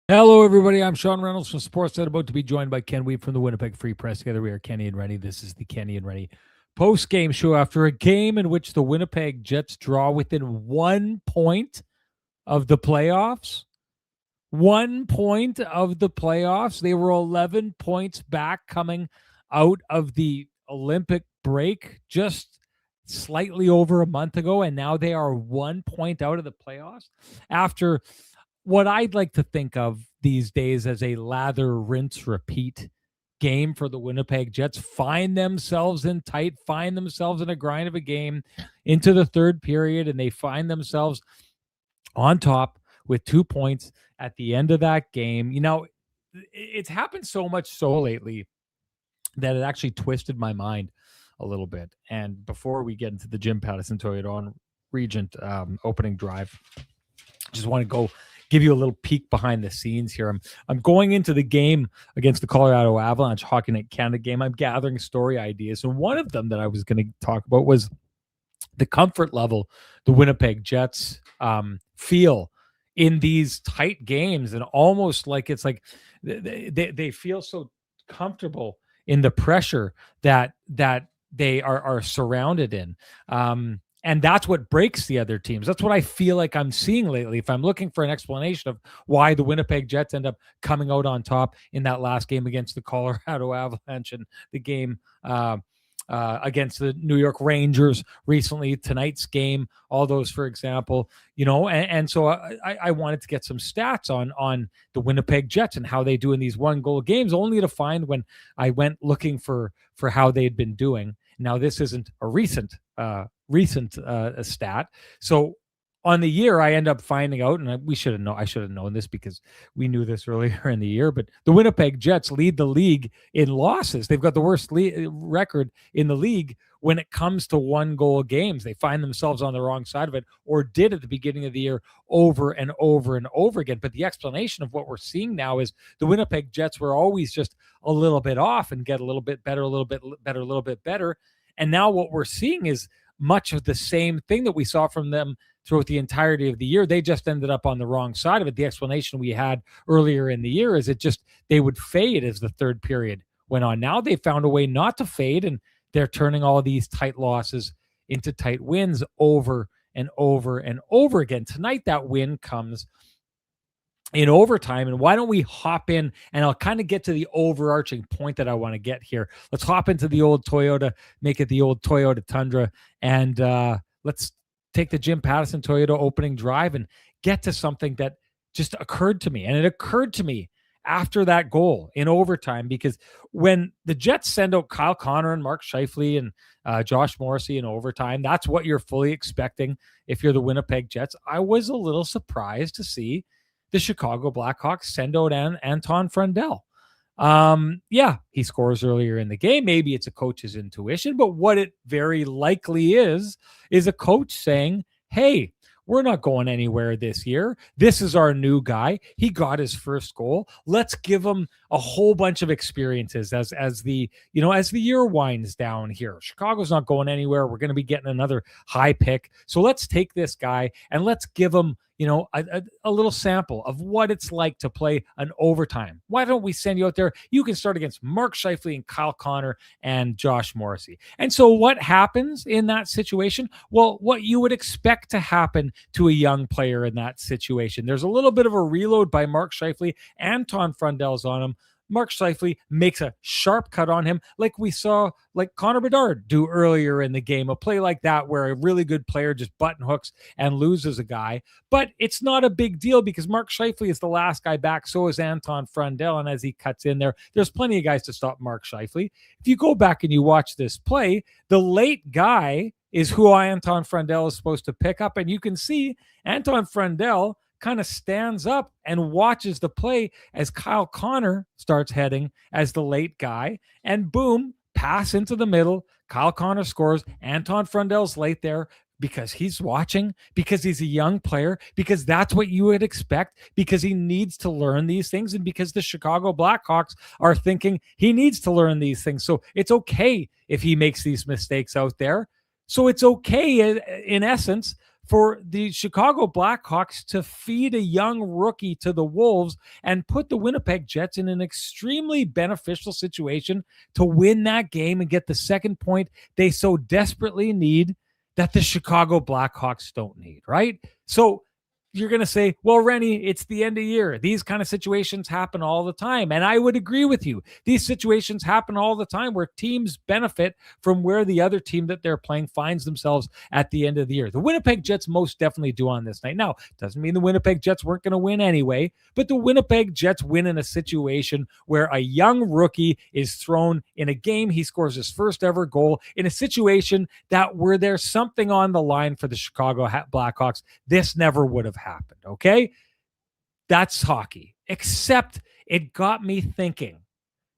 Hello, everybody. I'm Sean Reynolds from Sportsnet, about to be joined by Ken Weeb from the Winnipeg Free Press. Together we are Kenny and Renny. This is the Kenny and Renny post-game show after a game in which the Winnipeg Jets draw within 1 point of the playoffs. 1 point of the playoffs. They were 11 points back coming out of the Olympic break just slightly over a month ago, and now they are 1 point out of the playoffs after what I'd like to think of these days as a lather, rinse, repeat game for the Winnipeg Jets. Find themselves find themselves in a grind of a game into the third period, and they find themselves on top with 2 points at the end of that game. It's happened so much so lately that it actually twisted my mind a little bit. And before we get into the Jim Pattison Toyota on Regent opening drive, just want to go give you a little peek behind the scenes here. I'm going into the game against the Colorado Avalanche Hockey Night Canada game. I'm gathering story ideas, and one of them that I was going to talk about was the comfort level the Winnipeg Jets feel in these tight games, and almost like it's like they feel so comfortable in the pressure that they are surrounded in. And that's what breaks the other teams. That's what I feel like I'm seeing lately. If I'm looking for an explanation of why the Winnipeg Jets end up coming out on top in that last game against the Colorado Avalanche and the game against the New York Rangers recently, tonight's game, all those, for example, and so I wanted to get some stats on the Winnipeg Jets and how they do in these 1-goal games, only to find when I went looking for how they'd been doing. Now, this isn't a recent stat. So on the year, I end up finding out, and I should have known this because we knew this earlier in the year, but the Winnipeg Jets lead the league in losses. They've got the worst record in the league when it comes to 1-goal games. They find themselves on the wrong side of it, or did at the beginning of the year, over and over and over again. But the explanation of what we're seeing now is the Winnipeg Jets were always just a little bit off and get a little bit better, a little bit better, a little bit better. And now what we're seeing is much of the same thing that we saw from them throughout the entirety of the year. They just ended up on the wrong side of it. The explanation we had earlier in the year is they would fade as the third period went on. Now they found a way not to fade, and they're turning all of these tight losses into tight wins over and over and over again. Tonight, that win comes in overtime. And why don't we hop in, and I'll kind of get to the overarching point that I want to get here. Let's hop into the old Toyota, make it the old Toyota Tundra, and let's take the Jim Pattison Toyota opening drive and get to something that just occurred to me. And it occurred to me after that goal in overtime, because when the Jets send out Kyle Connor and Mark Scheifele and Josh Morrissey in overtime, that's what you're fully expecting if you're the Winnipeg Jets. I was a little surprised to see the Chicago Blackhawks send out Anton Frundell. He scores earlier in the game. Maybe it's a coach's intuition, but what it very likely is a coach saying, hey, we're not going anywhere this year. This is our new guy. He got his first goal. Let's give him a whole bunch of experiences as the year winds down here. Chicago's not going anywhere. We're going to be getting another high pick. So let's take this guy and let's give him a little sample of what it's like to play an overtime. Why don't we send you out there? You can start against Mark Scheifele and Kyle Connor and Josh Morrissey. And so what happens in that situation? Well, what you would expect to happen to a young player in that situation. There's a little bit of a reload by Mark Scheifele. Anton Frundell's on him. Mark Scheifele makes a sharp cut on him, like we saw Connor Bedard do earlier in the game, a play like that where a really good player just button hooks and loses a guy. But it's not a big deal because Mark Scheifele is the last guy back. So is Anton Frundell. And as he cuts in there's plenty of guys to stop Mark Scheifele. If you go back and you watch this play, the late guy is who Anton Frundell is supposed to pick up. And you can see Anton Frundell kind of stands up and watches the play as Kyle Connor starts heading as the late guy, and boom, pass into the middle. Kyle Connor scores. Anton Frundell's late there because he's watching, because he's a young player, because that's what you would expect, because he needs to learn these things, and because the Chicago Blackhawks are thinking he needs to learn these things. So it's okay if he makes these mistakes out there. So it's okay, in essence, for the Chicago Blackhawks to feed a young rookie to the Wolves and put the Winnipeg Jets in an extremely beneficial situation to win that game and get the second point they so desperately need that the Chicago Blackhawks don't need, right? So you're going to say, well, Renny, it's the end of year. These kind of situations happen all the time. And I would agree with you. These situations happen all the time where teams benefit from where the other team that they're playing finds themselves at the end of the year. The Winnipeg Jets most definitely do on this night. Now, doesn't mean the Winnipeg Jets weren't going to win anyway, but the Winnipeg Jets win in a situation where a young rookie is thrown in a game. He scores his first ever goal in a situation that where there's something on the line for the Chicago Blackhawks. This never would have happened. Okay. That's hockey, except it got me thinking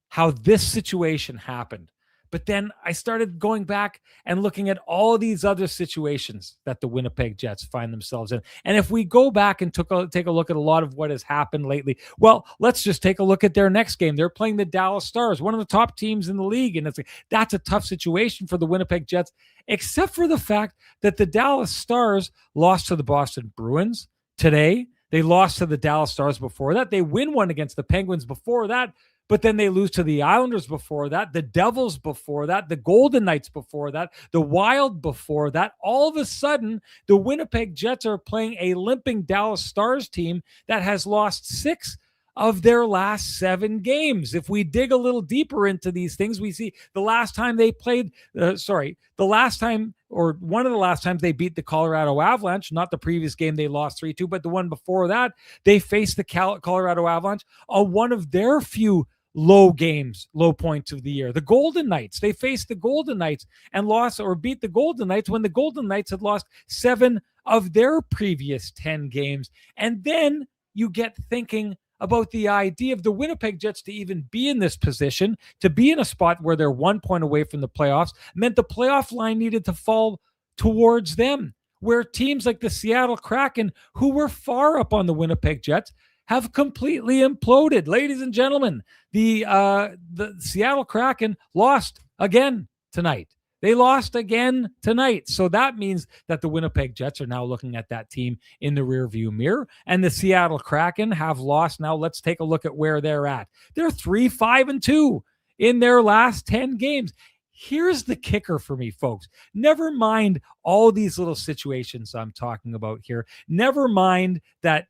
how this situation happened. But then I started going back and looking at all these other situations that the Winnipeg Jets find themselves in. And if we go back and take a look at a lot of what has happened lately, well, let's just take a look at their next game. They're playing the Dallas Stars, one of the top teams in the league. And that's a tough situation for the Winnipeg Jets, except for the fact that the Dallas Stars lost to the Boston Bruins today. They lost to the Dallas Stars before that. They win one against the Penguins before that. But then they lose to the Islanders before that, the Devils before that, the Golden Knights before that, the Wild before that. All of a sudden, the Winnipeg Jets are playing a limping Dallas Stars team that has lost 6 of their last 7 games. If we dig a little deeper into these things, we see the last time they played, one of the last times they beat the Colorado Avalanche, not the previous game they lost 3-2, but the one before that, they faced the Colorado Avalanche on one of their few low points of the year. The Golden Knights, they faced the Golden Knights and lost or beat the Golden Knights when the Golden Knights had lost 7 of their previous 10 games. And then you get thinking about the idea of the Winnipeg Jets to even be in this position, to be in a spot where they're 1 point away from the playoffs, meant the playoff line needed to fall towards them, where teams like the Seattle Kraken, who were far up on the Winnipeg Jets, have completely imploded. Ladies and gentlemen, the Seattle Kraken lost again tonight. They lost again tonight. So that means that the Winnipeg Jets are now looking at that team in the rearview mirror. And the Seattle Kraken have lost. Now let's take a look at where they're at. They're 3-5-2 in their last 10 games. Here's the kicker for me, folks. Never mind all these little situations I'm talking about here. Never mind that,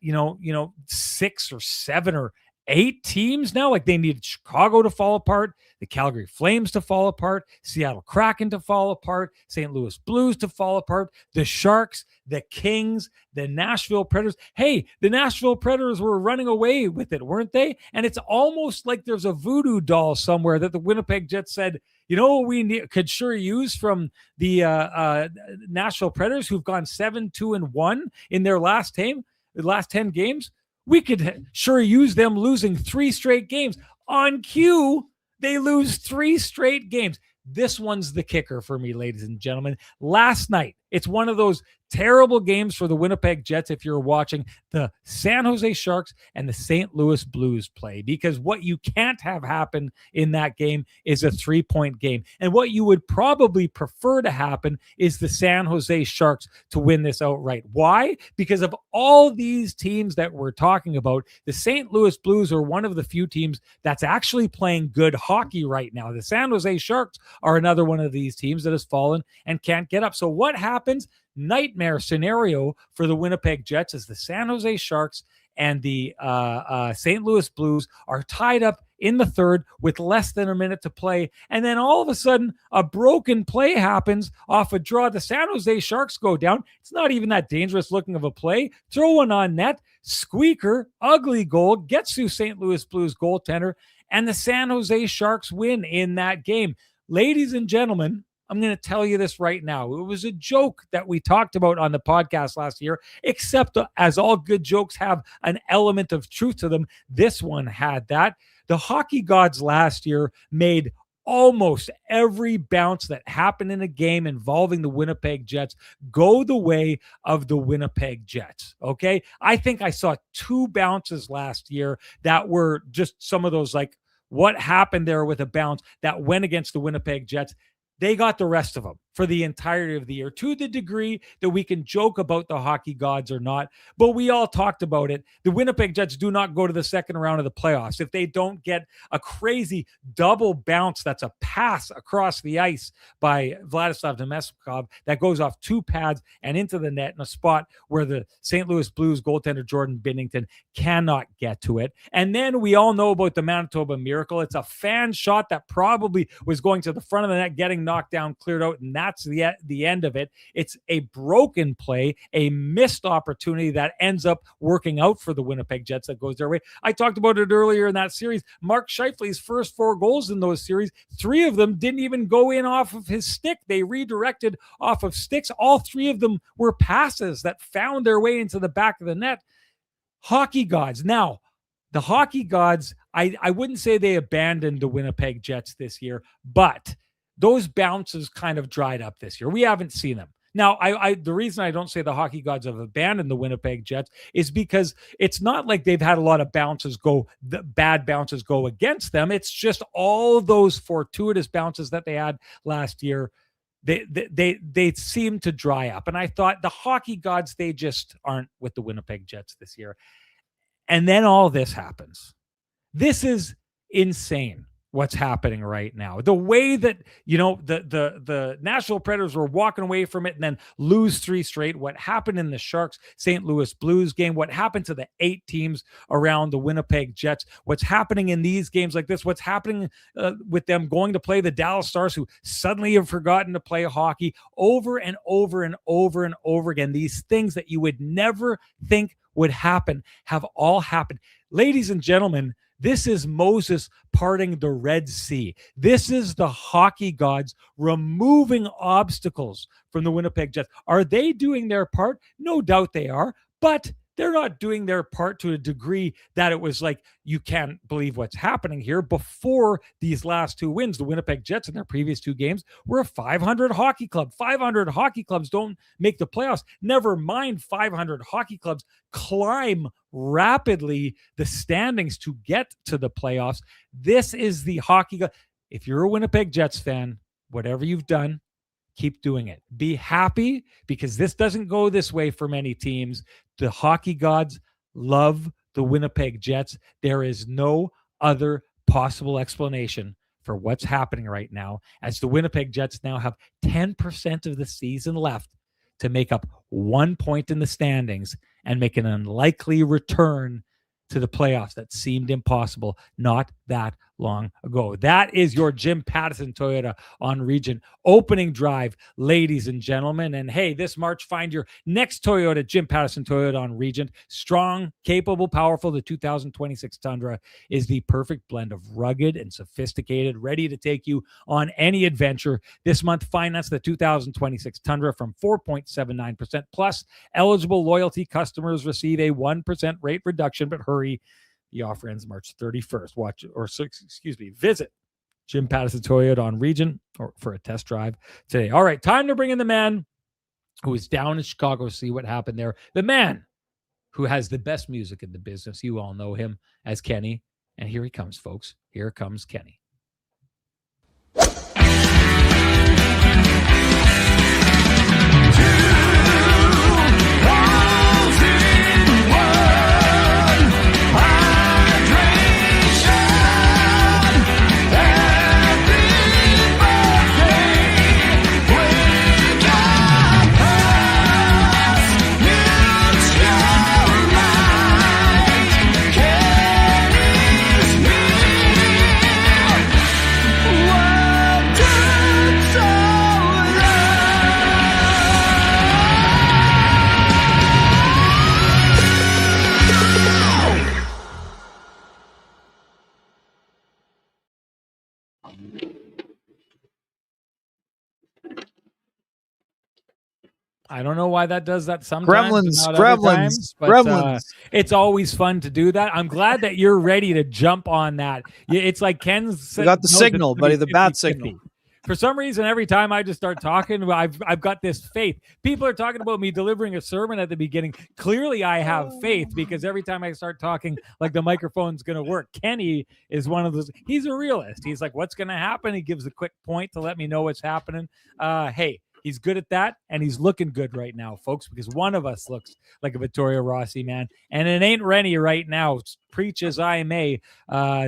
6 or 7 or 8 teams now, like they needed Chicago to fall apart, the Calgary Flames to fall apart, Seattle Kraken to fall apart, St. Louis Blues to fall apart, the Sharks, the Kings, the Nashville Predators. Hey, the Nashville Predators were running away with it, weren't they? And it's almost like there's a voodoo doll somewhere that the Winnipeg Jets said, what we could sure use from the Nashville Predators, who've gone 7-2-1 in their last 10 games. We could sure use them losing 3 straight games. On cue, they lose 3 straight games. This one's the kicker for me, ladies and gentlemen. Last night, it's one of those terrible games for the Winnipeg Jets if you're watching the San Jose Sharks and the St. Louis Blues play, because what you can't have happen in that game is a 3-point game. And what you would probably prefer to happen is the San Jose Sharks to win this outright. Why? Because of all these teams that we're talking about, the St. Louis Blues are one of the few teams that's actually playing good hockey right now. The San Jose Sharks are another one of these teams that has fallen and can't get up. So what happens? Nightmare scenario for the Winnipeg Jets as the San Jose Sharks and the St. Louis Blues are tied up in the third with less than a minute to play. And then all of a sudden, a broken play happens off a draw. The San Jose Sharks go down. It's not even that dangerous looking of a play. Throw one on net, squeaker, ugly goal, gets through St. Louis Blues goaltender, and the San Jose Sharks win in that game. Ladies and gentlemen, I'm going to tell you this right now. It was a joke that we talked about on the podcast last year, except as all good jokes have an element of truth to them, this one had that. The hockey gods last year made almost every bounce that happened in a game involving the Winnipeg Jets go the way of the Winnipeg Jets. Okay. I think I saw 2 bounces last year that were just some of those, like what happened there with a bounce that went against the Winnipeg Jets. They got the rest of them for the entirety of the year, to the degree that we can joke about the hockey gods or not. But we all talked about it. The Winnipeg Jets do not go to the second round of the playoffs if they don't get a crazy double bounce that's a pass across the ice by Vladislav Nemestikov that goes off two pads and into the net in a spot where the St. Louis Blues goaltender Jordan Binnington cannot get to it. And then we all know about the Manitoba Miracle. It's a fan shot that probably was going to the front of the net, getting knocked down, cleared out, and that's the end of it. It's a broken play, a missed opportunity that ends up working out for the Winnipeg Jets that goes their way. I talked about it earlier in that series. Mark Scheifele's first 4 goals in those series, 3 of them didn't even go in off of his stick. They redirected off of sticks. All 3 of them were passes that found their way into the back of the net. Hockey gods. Now, the hockey gods, I wouldn't say they abandoned the Winnipeg Jets this year, but those bounces kind of dried up this year. We haven't seen them. Now, the reason I don't say the hockey gods have abandoned the Winnipeg Jets is because it's not like they've had a lot of bad bounces go against them. It's just all those fortuitous bounces that they had last year. They seem to dry up. And I thought the hockey gods, they just aren't with the Winnipeg Jets this year. And then all this happens. This is insane what's happening right now. The way that, the Nashville Predators were walking away from it and then lose 3 straight. What happened in the Sharks St. Louis Blues game, what happened to the 8 teams around the Winnipeg Jets, what's happening in these games like this, what's happening with them going to play the Dallas Stars, who suddenly have forgotten to play hockey over and over and over and over again. These things that you would never think would happen have all happened. Ladies and gentlemen, this is Moses parting the Red Sea. This is the hockey gods removing obstacles from the Winnipeg Jets. Are they doing their part? No doubt they are, but they're not doing their part to a degree that it was like, you can't believe what's happening here. Before these last 2 wins, the Winnipeg Jets in their previous 2 games were a 500 hockey club. 500 hockey clubs don't make the playoffs. Never mind 500 hockey clubs climb rapidly the standings to get to the playoffs. This is the hockey. If you're a Winnipeg Jets fan, whatever you've done, keep doing it. Be happy, because this doesn't go this way for many teams. The hockey gods love the Winnipeg Jets. There is no other possible explanation for what's happening right now, as the Winnipeg Jets now have 10% of the season left to make up 1 point in the standings and make an unlikely return to the playoffs that seemed impossible not that long ago. That is your Jim Pattison Toyota on Regent opening drive, ladies and gentlemen. And hey, this March, find your next Toyota, Jim Pattison Toyota on Regent. Strong, capable, powerful. The 2026 Tundra is the perfect blend of rugged and sophisticated, ready to take you on any adventure. This month, finance the 2026 Tundra from 4.79% plus. Eligible loyalty customers receive a 1% rate reduction, but hurry, the offer ends March 31st. Visit Jim Pattison Toyota on Regent for a test drive today. All right, time to bring in the man who is down in Chicago to see what happened there. The man who has the best music in the business. You all know him as Kenny. And here he comes, folks. Here comes Kenny. I don't know why that does that sometimes. Gremlins. It's always fun to do that. I'm glad that you're ready to jump on that. It's like Ken's. We got the signal, buddy, the bat signal. For some reason, every time I just start talking, I've got this faith. People are talking about me delivering a sermon at the beginning. Clearly, I have faith, because every time I start talking, like the microphone's going to work. Kenny is one of those. He's a realist. He's like, what's going to happen? He gives a quick point to let me know what's happening. Hey, He's good at that, and he's looking good right now, folks, because one of us looks like a Vittorio Rossi, man. And it ain't Renny right now. Preach as I may.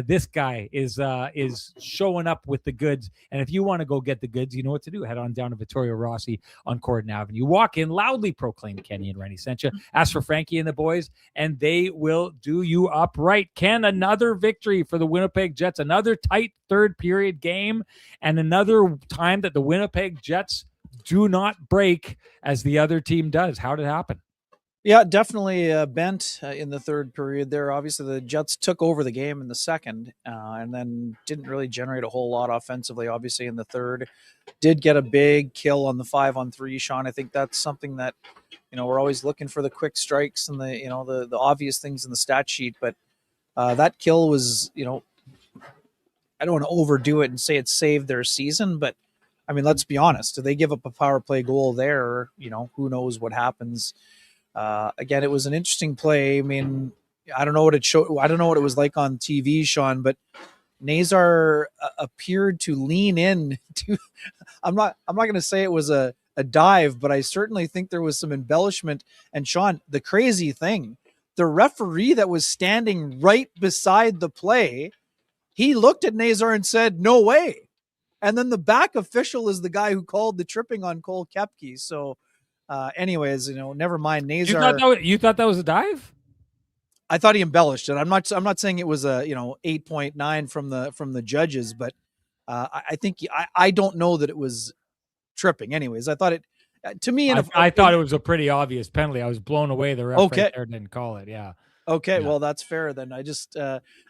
This guy is showing up with the goods. And if you want to go get the goods, you know what to do. Head on down to Vittorio Rossi on Corden Avenue. Walk in, loudly proclaim Kenny and Renny sent you. Ask for Frankie and the boys, and they will do you up right. Ken, another victory for the Winnipeg Jets. Another tight third period game, and another time that the Winnipeg Jets do not break as the other team does. How did it happen? Yeah, definitely bent in the third period there. Obviously, the Jets took over the game in the second and then didn't really generate a whole lot offensively, obviously, in the third. Did get a big kill on the 5-on-3, Sean. I think that's something that, we're always looking for the quick strikes and the obvious things in the stat sheet. But that kill was, I don't want to overdo it and say it saved their season, but I mean, let's be honest. If they give up a power play goal there, who knows what happens. Again, it was an interesting play. I mean, I don't know what it showed. I don't know what it was like on TV, Sean, but Nazar appeared to lean in to. I'm not going to say it was a dive, but I certainly think there was some embellishment. And Sean, the crazy thing, the referee that was standing right beside the play, he looked at Nazar and said, "No way." And then the back official is the guy who called the tripping on Cole Koepke. So, anyways, never mind. Nazar. You thought that was a dive? I thought he embellished it. I'm not saying it was a 8.9 from the judges, but I think I don't know that it was tripping. Anyways, I thought it. To me, I thought it was a pretty obvious penalty. I was blown away. The ref okay. right there didn't call it. Yeah. Okay, yeah. Well, that's fair then. I just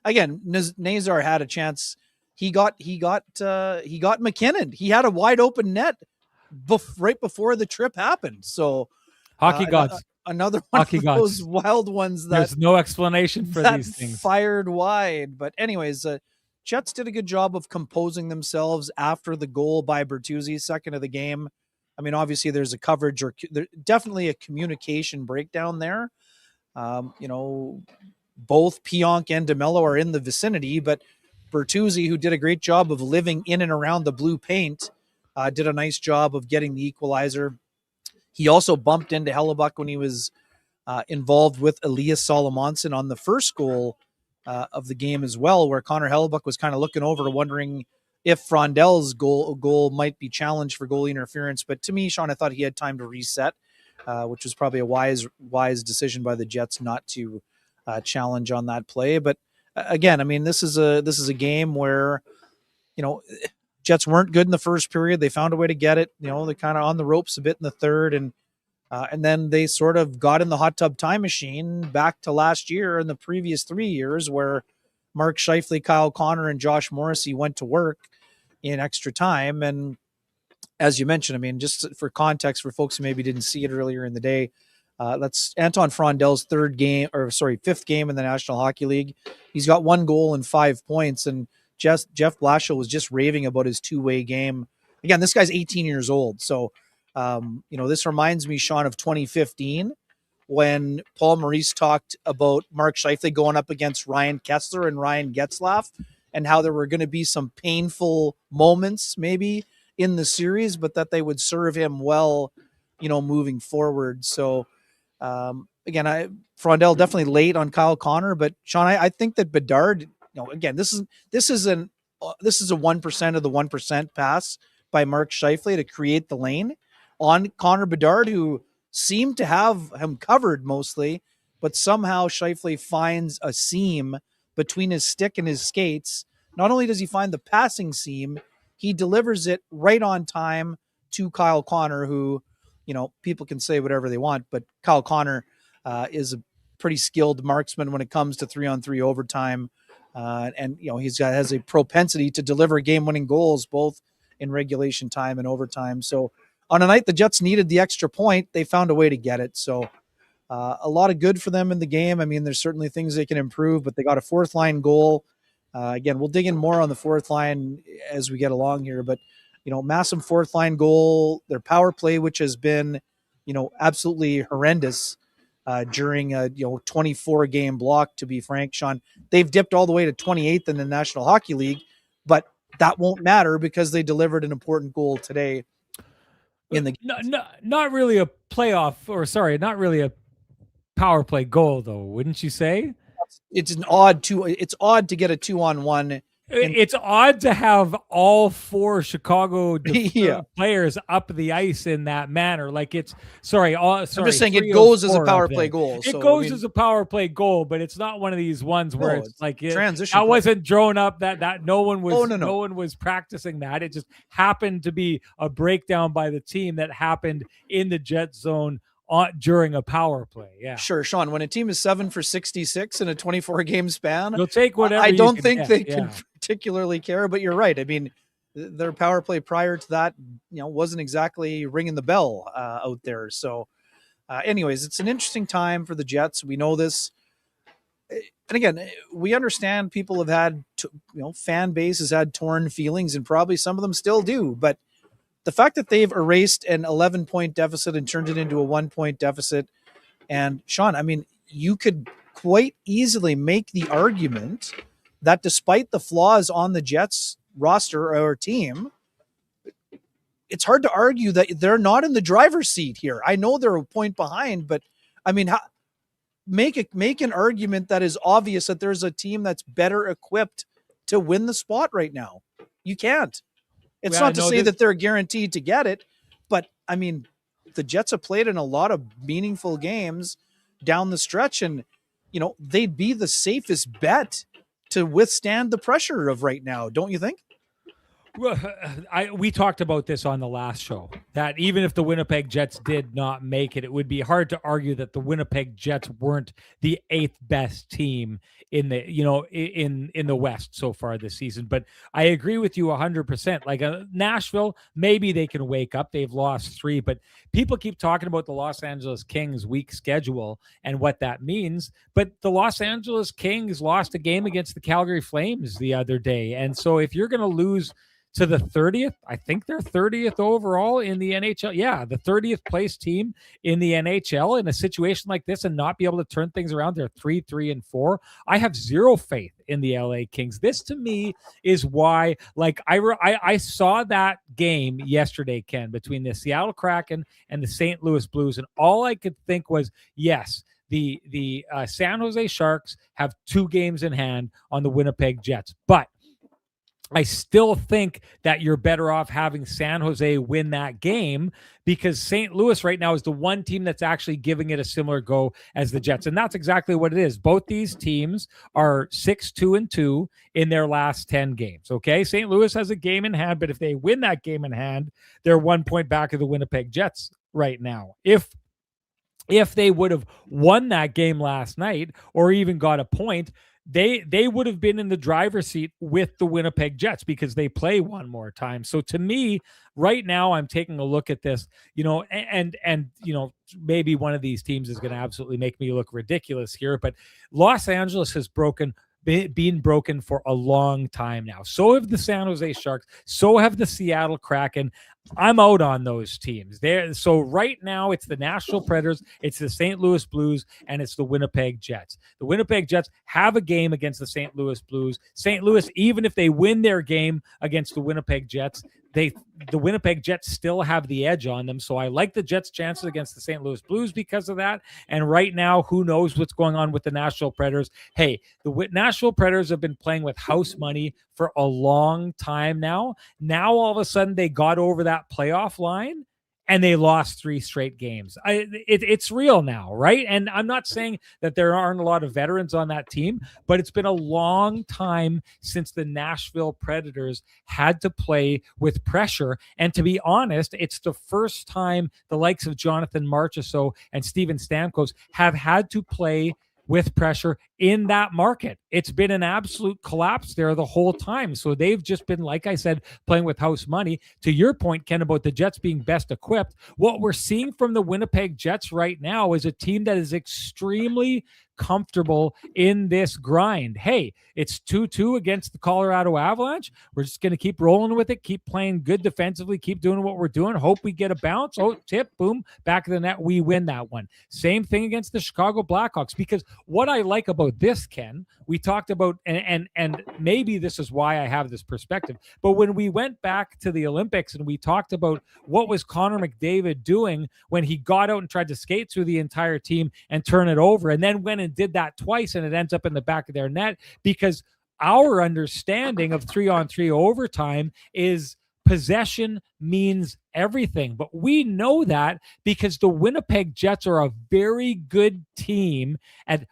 again, Nazar had a chance. He got McKinnon. He had a wide open net right before the trip happened. So hockey gods. Another one hockey of gods. Those wild ones that there's no explanation for these things. Fired wide. But anyways, Jets did a good job of composing themselves after the goal by Bertuzzi, second of the game. I mean, obviously there's a coverage or definitely a communication breakdown there. Both Pionk and DeMello are in the vicinity, but Bertuzzi, who did a great job of living in and around the blue paint, did a nice job of getting the equalizer. He also bumped into Hellebuck when he was involved with Elias Solomonson on the first goal of the game as well, where Connor Hellebuck was kind of looking over, wondering if Frondel's goal might be challenged for goalie interference. But to me, Sean, I thought he had time to reset, which was probably a wise decision by the Jets not to challenge on that play. But again, I mean, this is a game where, Jets weren't good in the first period. They found a way to get it. They kind of on the ropes a bit in the third, and then they sort of got in the hot tub time machine back to last year and the previous 3 years, where Mark Scheifele, Kyle Connor, and Josh Morrissey went to work in extra time. And as you mentioned, I mean, just for context for folks who maybe didn't see it earlier in the day, that's Anton Frondel's fifth game in the National Hockey League. He's got 1 goal and 5 points, and Jeff Blashill was just raving about his two-way game. Again, this guy's 18 years old. So, this reminds me, Sean, of 2015 when Paul Maurice talked about Mark Scheifele going up against Ryan Kessler and Ryan Getzlaff, and how there were going to be some painful moments maybe in the series, but that they would serve him well, moving forward. So, again, Frondel definitely late on Kyle Connor, but Sean, I think that Bedard, again, this is a 1% of the 1% pass by Mark Scheifele to create the lane on Connor Bedard, who seemed to have him covered mostly, but somehow Scheifele finds a seam between his stick and his skates. Not only does he find the passing seam, he delivers it right on time to Kyle Connor, who, people can say whatever they want, but Kyle Connor is a pretty skilled marksman when it comes to 3-on-3 overtime. And has a propensity to deliver game-winning goals, both in regulation time and overtime. So on a night the Jets needed the extra point, they found a way to get it. So a lot of good for them in the game. I mean, there's certainly things they can improve, but they got a fourth line goal. Again, we'll dig in more on the fourth line as we get along here, but massive fourth line goal, their power play, which has been, absolutely horrendous during a 24 game block, to be frank, Sean. They've dipped all the way to 28th in the National Hockey League, but that won't matter because they delivered an important goal today. in the Not really a playoff, or sorry, not really a power play goal, though, wouldn't you say? it's an odd two. It's odd to get a 2-on-1. It's odd to have all four Chicago Yeah, players up the ice in that manner. Like it's I'm just saying it three of goes as a four up power play there. goal. It So goes as a power play goal, but it's not one of these ones where no, it's like transition that play. wasn't drawn up. That no one was Oh, no. no one was practicing that. It just happened to be a breakdown by the team that happened in the Jet zone during a power play. Yeah, Sure, Sean. When a team is 7 for 66 in a 24 game span, you'll take whatever. I don't can think get. they can particularly care. But you're right. I mean, their power play prior to that, wasn't exactly ringing the bell out there. So, anyways, it's an interesting time for the Jets. We know this, and again, we understand people have had, fan base has had torn feelings, and probably some of them still do. But the fact that they've erased an 11-point deficit and turned it into a 1-point deficit. And Sean, I mean, you could quite easily make the argument that despite the flaws on the Jets roster or team, it's hard to argue that they're not in the driver's seat here. I know they're a point behind, but I mean, make an argument that is obvious that there's a team that's better equipped to win the spot right now. You can't. It's not to say that they're guaranteed to get it, but I mean, the Jets have played in a lot of meaningful games down the stretch, and they'd be the safest bet to withstand the pressure of right now, don't you think? Well, we talked about this on the last show, that even if the Winnipeg Jets did not make it, it would be hard to argue that the Winnipeg Jets weren't the 8th best team in the in the West so far this season. But I agree with you 100%. Like Nashville, maybe they can wake up. They've lost 3, but people keep talking about the Los Angeles Kings' weak schedule and what that means. But the Los Angeles Kings lost a game against the Calgary Flames the other day, and so if you're going to lose to the 30th, I think they're 30th overall in the NHL. Yeah, the 30th place team in the NHL in a situation like this and not be able to turn things around. They're 3-3-4. I have zero faith in the LA Kings. This to me is why, like, I saw that game yesterday, Ken, between the Seattle Kraken and the St. Louis Blues, and all I could think was, yes, the San Jose Sharks have 2 games in hand on the Winnipeg Jets, but I still think that you're better off having San Jose win that game, because St. Louis right now is the one team that's actually giving it a similar go as the Jets. And that's exactly what it is. Both these teams are 6-2-2 in their last 10 games. Okay. St. Louis has a game in hand, but if they win that game in hand, they're 1 point back of the Winnipeg Jets right now. If they would have won that game last night or even got a point, they would have been in the driver's seat with the Winnipeg Jets because they play one more time. So to me, right now, I'm taking a look at this, and maybe one of these teams is going to absolutely make me look ridiculous here, but Los Angeles has been broken for a long time now. So have the San Jose Sharks. So have the Seattle Kraken. I'm out on those teams. So right now, it's the Nashville Predators, it's the St. Louis Blues, and it's the Winnipeg Jets. The Winnipeg Jets have a game against the St. Louis Blues. St. Louis, even if they win their game against the Winnipeg Jets, the Winnipeg Jets still have the edge on them. So I like the Jets' chances against the St. Louis Blues because of that. And right now, who knows what's going on with the Nashville Predators? Hey, the Nashville Predators have been playing with house money for a long time now. Now, all of a sudden, they got over that playoff line and they lost 3 straight games. It's real now, right? And I'm not saying that there aren't a lot of veterans on that team, but it's been a long time since the Nashville Predators had to play with pressure. And to be honest, it's the first time the likes of Jonathan Marchessault and Steven Stamkos have had to play with pressure in that market. It's been an absolute collapse there the whole time. So they've just been, like I said, playing with house money. To your point, Ken, about the Jets being best equipped, what we're seeing from the Winnipeg Jets right now is a team that is extremely comfortable in this grind. Hey, it's 2-2 against the Colorado Avalanche. We're just going to keep rolling with it, keep playing good defensively, keep doing what we're doing, hope we get a bounce. Oh, tip, boom, back of the net, we win that one. Same thing against the Chicago Blackhawks, because what I like about this, Ken, we talked about, and maybe this is why I have this perspective, but when we went back to the Olympics and we talked about what was Connor McDavid doing when he got out and tried to skate through the entire team and turn it over, and then went and did that twice and it ends up in the back of their net, because our understanding of 3-on-3 overtime is possession means everything. But we know that because the Winnipeg Jets are a very good team at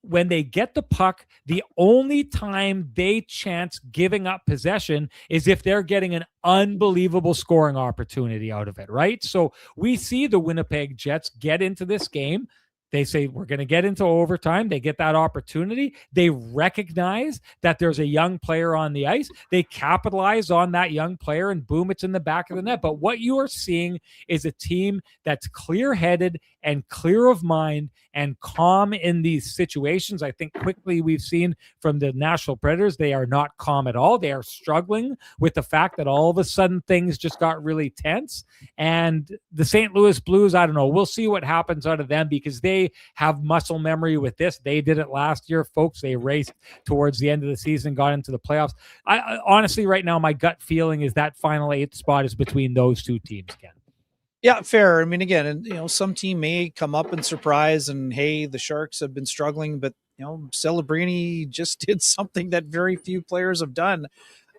when they get the puck, the only time they chance giving up possession is if they're getting an unbelievable scoring opportunity out of it, right? So we see the Winnipeg Jets get into this game. They say, we're going to get into overtime. They get that opportunity. They recognize that there's a young player on the ice. They capitalize on that young player, and boom, it's in the back of the net. But what you are seeing is a team that's clear-headed and clear of mind and calm in these situations. I think quickly we've seen from the Nashville Predators, they are not calm at all. They are struggling with the fact that all of a sudden things just got really tense. And the St. Louis Blues, I don't know. We'll see what happens out of them, because they have muscle memory with this. They did it last year, folks. They raced towards the end of the season, got into the playoffs. I honestly, right now, my gut feeling is that final 8th spot is between those two teams, Ken. Yeah, fair. I mean, again, and some team may come up and surprise, and hey, the Sharks have been struggling, but Celebrini just did something that very few players have done: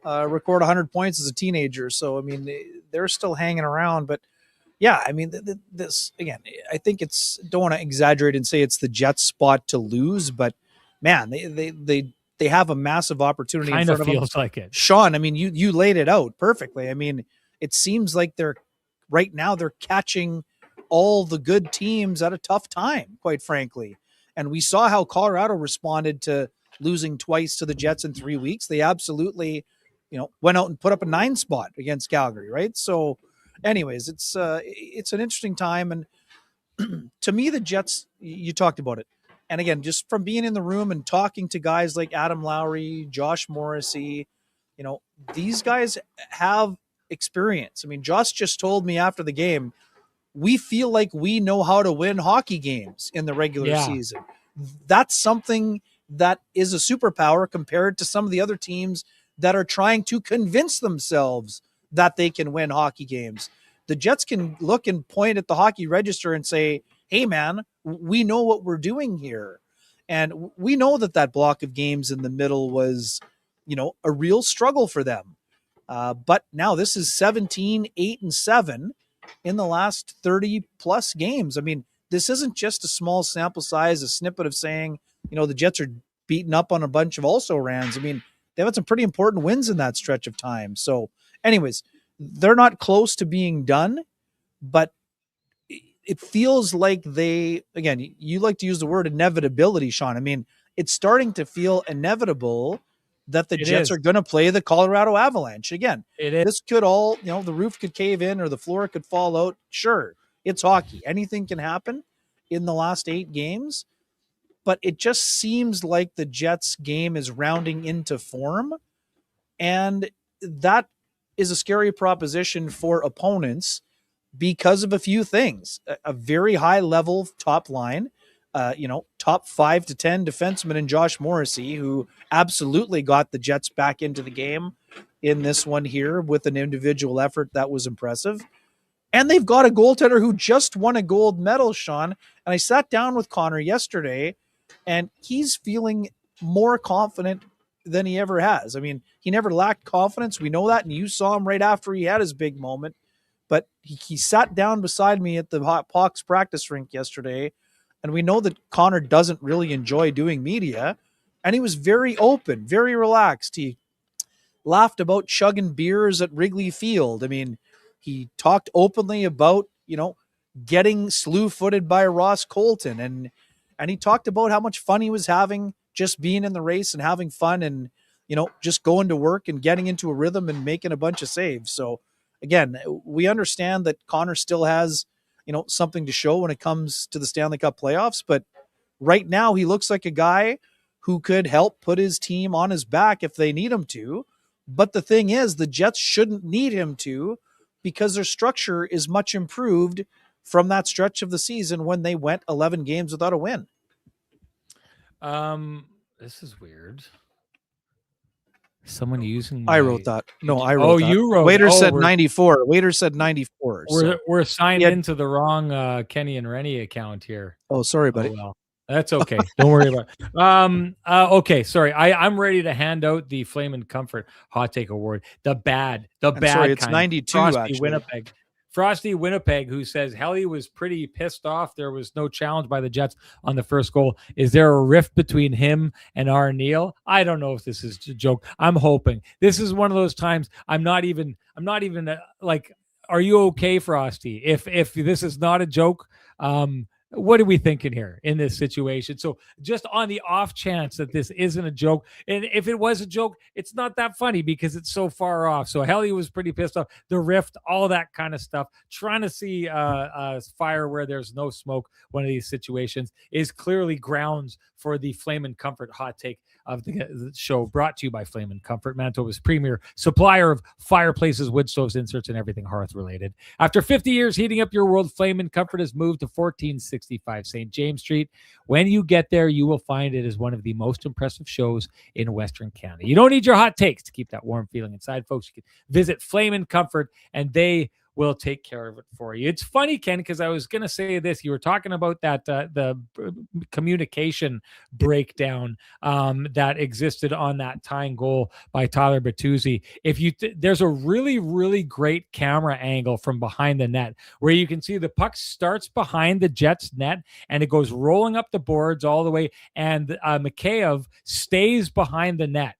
record 100 points as a teenager. So, I mean, they're still hanging around. But yeah, I mean, this again, I think it's, don't want to exaggerate and say it's the Jets' spot to lose, but man, they have a massive opportunity in front of them. Feels like it, Sean. I mean, you laid it out perfectly. I mean, it seems like right now they're catching all the good teams at a tough time, quite frankly. And we saw how Colorado responded to losing twice to the Jets in 3 weeks. They absolutely, went out and put up a 9 spot against Calgary, right? So anyways, it's an interesting time. And to me, the Jets, you talked about it. And again, just from being in the room and talking to guys like Adam Lowry, Josh Morrissey, these guys have experience. I mean, Josh just told me after the game, we feel like we know how to win hockey games in the regular season. That's something that is a superpower compared to some of the other teams that are trying to convince themselves that they can win hockey games. The Jets can look and point at the hockey register and say, hey man, we know what we're doing here. And we know that block of games in the middle was, a real struggle for them. But now this is 17, 8, and 7 in the last 30 plus games. I mean, this isn't just a small sample size, a snippet of saying, the Jets are beaten up on a bunch of also-rans. I mean, they've had some pretty important wins in that stretch of time. So anyways, they're not close to being done, but it feels like again, you like to use the word inevitability, Sean. I mean, it's starting to feel inevitable that the Jets are going to play the Colorado Avalanche again. This could all, the roof could cave in or the floor could fall out. Sure, it's hockey. Anything can happen in the last 8 games, but it just seems like the Jets game is rounding into form, and that is a scary proposition for opponents because of a few things. A very high level top line, top 5 to 10 defenseman in Josh Morrissey, who absolutely got the Jets back into the game in this one here with an individual effort that was impressive. And they've got a goaltender who just won a gold medal, Sean. And I sat down with Connor yesterday, and he's feeling more confident than he ever has. I mean, he never lacked confidence. We know that. And you saw him right after he had his big moment. But he sat down beside me at the Hawks practice rink yesterday, and we know that Connor doesn't really enjoy doing media, and he was very open, very relaxed. He laughed about chugging beers at Wrigley Field. I mean, he talked openly about, getting slew-footed by Ross Colton, and he talked about how much fun he was having just being in the race and having fun and, just going to work and getting into a rhythm and making a bunch of saves. So, again, we understand that Connor still has, something to show when it comes to the Stanley Cup playoffs, but right now he looks like a guy who could help put his team on his back if they need him to. But the thing is, the Jets shouldn't need him to, because their structure is much improved from that stretch of the season when they went 11 games without a win. This is weird. Someone using I my wrote that. No, I oh, wrote that. you wrote Waiter said we're 94. Waiter said 94. So we're signed had, into the wrong Kenny and Renny account here. oh, sorry, Oh buddy. well. That's okay. Don't worry about it. Okay, sorry. I'm ready to hand out the Flame and Comfort Hot Take Award. The I'm sorry, bad it's kind. 92 Frosty actually. Winnipeg. Frosty Winnipeg, who says Helly was pretty pissed off. There was no challenge by the Jets on the first goal. Is there a rift between him and Arneal? I don't know if this is a joke. I'm hoping. This is one of those times I'm not even like, are you okay, Frosty? If this is not a joke, what are we thinking here in this situation? So just on the off chance that this isn't a joke, and if it was a joke, it's not that funny because it's so far off. So Helly was pretty pissed off. The rift, all that kind of stuff. Trying to see fire where there's no smoke. One of these situations is clearly grounds for the Flame and Comfort hot take of the show, brought to you by Flame and Comfort, Manitoba's premier supplier of fireplaces, wood stoves, inserts, and everything hearth related. After 50 years heating up your world, Flame and Comfort has moved to 1465 St. James Street. When you get there, you will find it is one of the most impressive shows in Western Canada. You don't need your hot takes to keep that warm feeling inside, folks. You can visit Flame and Comfort, and they will take care of it for you. It's funny, Ken, because I was going to say this. You were talking about that the communication breakdown that existed on that tying goal by Tyler Bertuzzi. If you there's a really, really great camera angle from behind the net where you can see the puck starts behind the Jets net and it goes rolling up the boards all the way, and Mikheyev stays behind the net.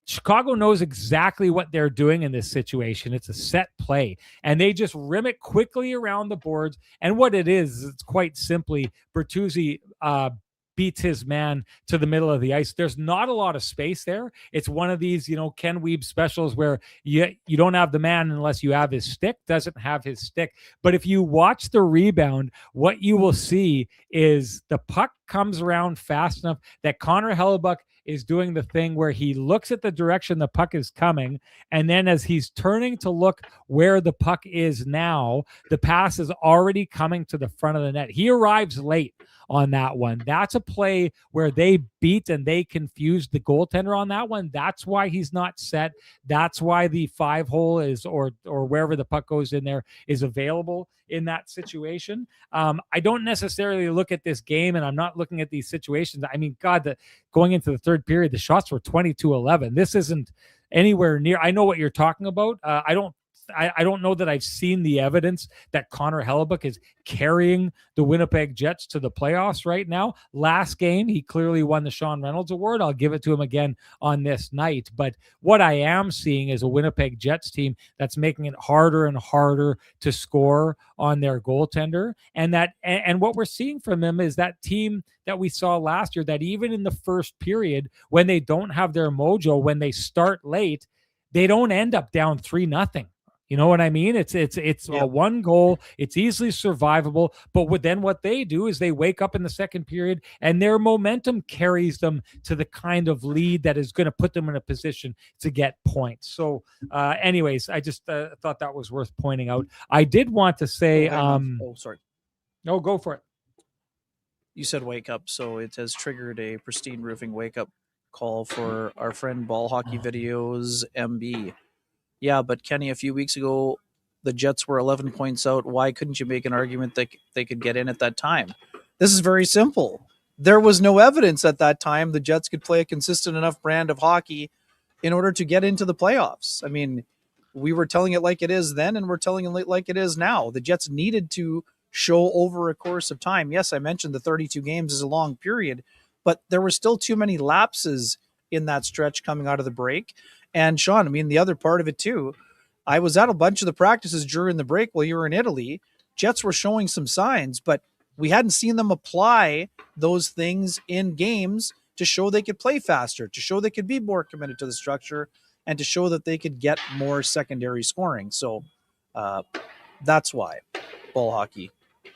Chicago knows exactly what they're doing in this situation. It's a set play, and they just rim it quickly around the boards. And what it is, it's quite simply Bertuzzi beats his man to the middle of the ice. There's not a lot of space there. It's one of these, Ken Weeb specials where you don't have the man unless you have his stick. Doesn't have his stick. But if you watch the rebound, what you will see is the puck comes around fast enough that Connor Hellebuck is doing the thing where he looks at the direction the puck is coming, and then as he's turning to look where the puck is now, the pass is already coming to the front of the net. He arrives late on that one. That's a play where they beat and they confused the goaltender on that one. That's why he's not set. That's why the 5-hole is, or wherever the puck goes in there, is available in that situation. I don't necessarily look at this game, and I'm not looking at these situations. I mean, God, going into the third period, the shots were 22-11. This isn't anywhere near. I know what you're talking about. I don't know that I've seen the evidence that Connor Hellebuck is carrying the Winnipeg Jets to the playoffs right now. Last game, he clearly won the Sean Reynolds Award. I'll give it to him again on this night. But what I am seeing is a Winnipeg Jets team that's making it harder and harder to score on their goaltender. And what we're seeing from them is that team that we saw last year, that even in the first period, when they don't have their mojo, when they start late, they don't end up down 3-0. You know what I mean? It's a one goal. It's easily survivable. But then what they do is they wake up in the second period and their momentum carries them to the kind of lead that is going to put them in a position to get points. So anyways, I just thought that was worth pointing out. I did want to say, sorry. No, go for it. You said wake up, so it has triggered a Pristine Roofing wake up call for our friend Ball Hockey Videos MB. Yeah, but Kenny, a few weeks ago, the Jets were 11 points out. Why couldn't you make an argument that they could get in at that time? This is very simple. There was no evidence at that time the Jets could play a consistent enough brand of hockey in order to get into the playoffs. I mean, we were telling it like it is then, and we're telling it like it is now. The Jets needed to show over a course of time. Yes, I mentioned the 32 games is a long period, but there were still too many lapses in that stretch coming out of the break. And Sean, I mean, the other part of it too, I was at a bunch of the practices during the break while you were in Italy. Jets were showing some signs, but we hadn't seen them apply those things in games to show they could play faster, to show they could be more committed to the structure, and to show that they could get more secondary scoring. So that's why Ball Hockey.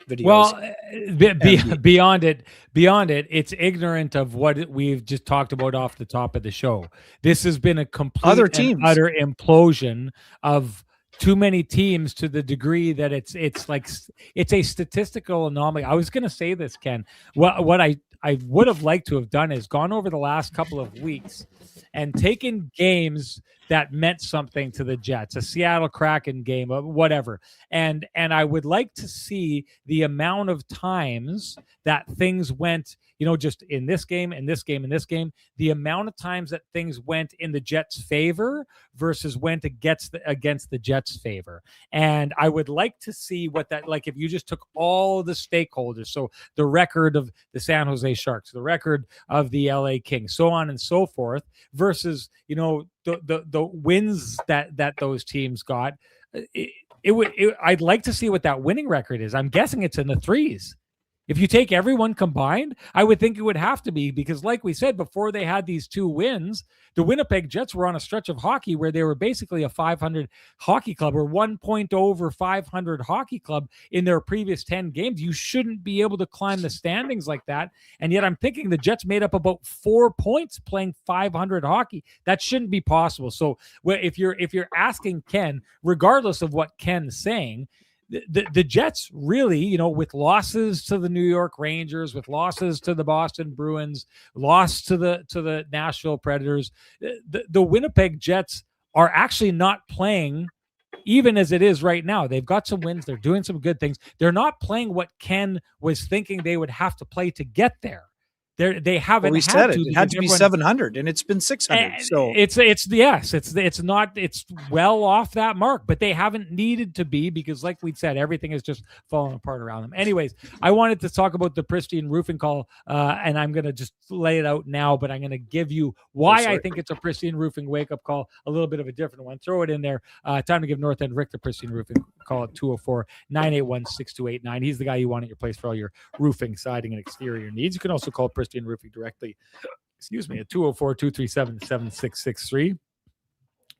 videos. Well, And the beyond it, it's ignorant of what we've just talked about off the top of the show. This has been a other complete and teams. utter implosion of too many teams to the degree that it's like it's a statistical anomaly. I was going to say this, Ken. What I would have liked to have done is gone over the last couple of weeks and taken games that meant something to the Jets, a Seattle Kraken game, whatever, and I would like to see the amount of times that things went, just in this game, in this game, in this game, the amount of times that things went in the Jets' favor versus went against the Jets' favor. And I would like to see what that, like, if you just took all the stakeholders, so the record of the San Jose Sharks, the record of the LA Kings, so on and so forth, versus the wins that those teams got. I'd like to see what that winning record is. I'm guessing it's in the threes. If you take everyone combined, I would think it would have to be, because like we said, before they had these 2 wins, the Winnipeg Jets were on a stretch of hockey where they were basically a 500 hockey club, or 1 point over 500 hockey club in their previous 10 games. You shouldn't be able to climb the standings like that. And yet I'm thinking the Jets made up about 4 points playing 500 hockey. That shouldn't be possible. So if you're asking Ken, regardless of what Ken's saying, the Jets really, with losses to the New York Rangers, with losses to the Boston Bruins, loss to the Nashville Predators, the Winnipeg Jets are actually not playing even as it is right now. They've got some wins. They're doing some good things. They're not playing what Ken was thinking they would have to play to get there. They haven't we had said to. it had to be 700, and it's been 600. So it's well off that mark, but they haven't needed to be, because like we said, everything is just falling apart around them. Anyways, I wanted to talk about the Pristine Roofing call, and I'm going to just lay it out now, but I'm going to give you why I think it's a Pristine Roofing wake up call, a little bit of a different one. Throw it in there. Time to give North End Rick the Pristine Roofing call at 204-981-6289. He's the guy you want at your place for all your roofing, siding, and exterior needs. You can also call Pristine Roofing directly, at 204-237-7663.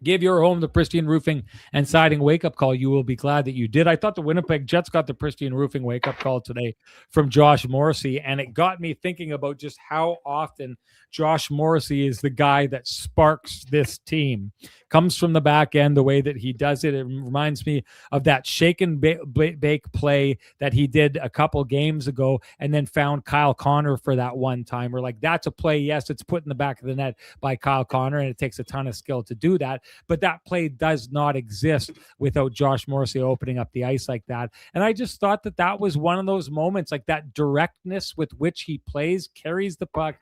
Give your home the Pristine Roofing and Siding wake-up call. You will be glad that you did. I thought the Winnipeg Jets got the Pristine Roofing wake-up call today from Josh Morrissey, and it got me thinking about just how often Josh Morrissey is the guy that sparks this team. Comes from the back end, the way that he does it. It reminds me of that shake and bake play that he did a couple games ago, and then found Kyle Connor for that one time. We're like, that's a play. Yes, it's put in the back of the net by Kyle Connor, and it takes a ton of skill to do that. But that play does not exist without Josh Morrissey opening up the ice like that. And I just thought that was one of those moments, like that directness with which he plays, carries the puck,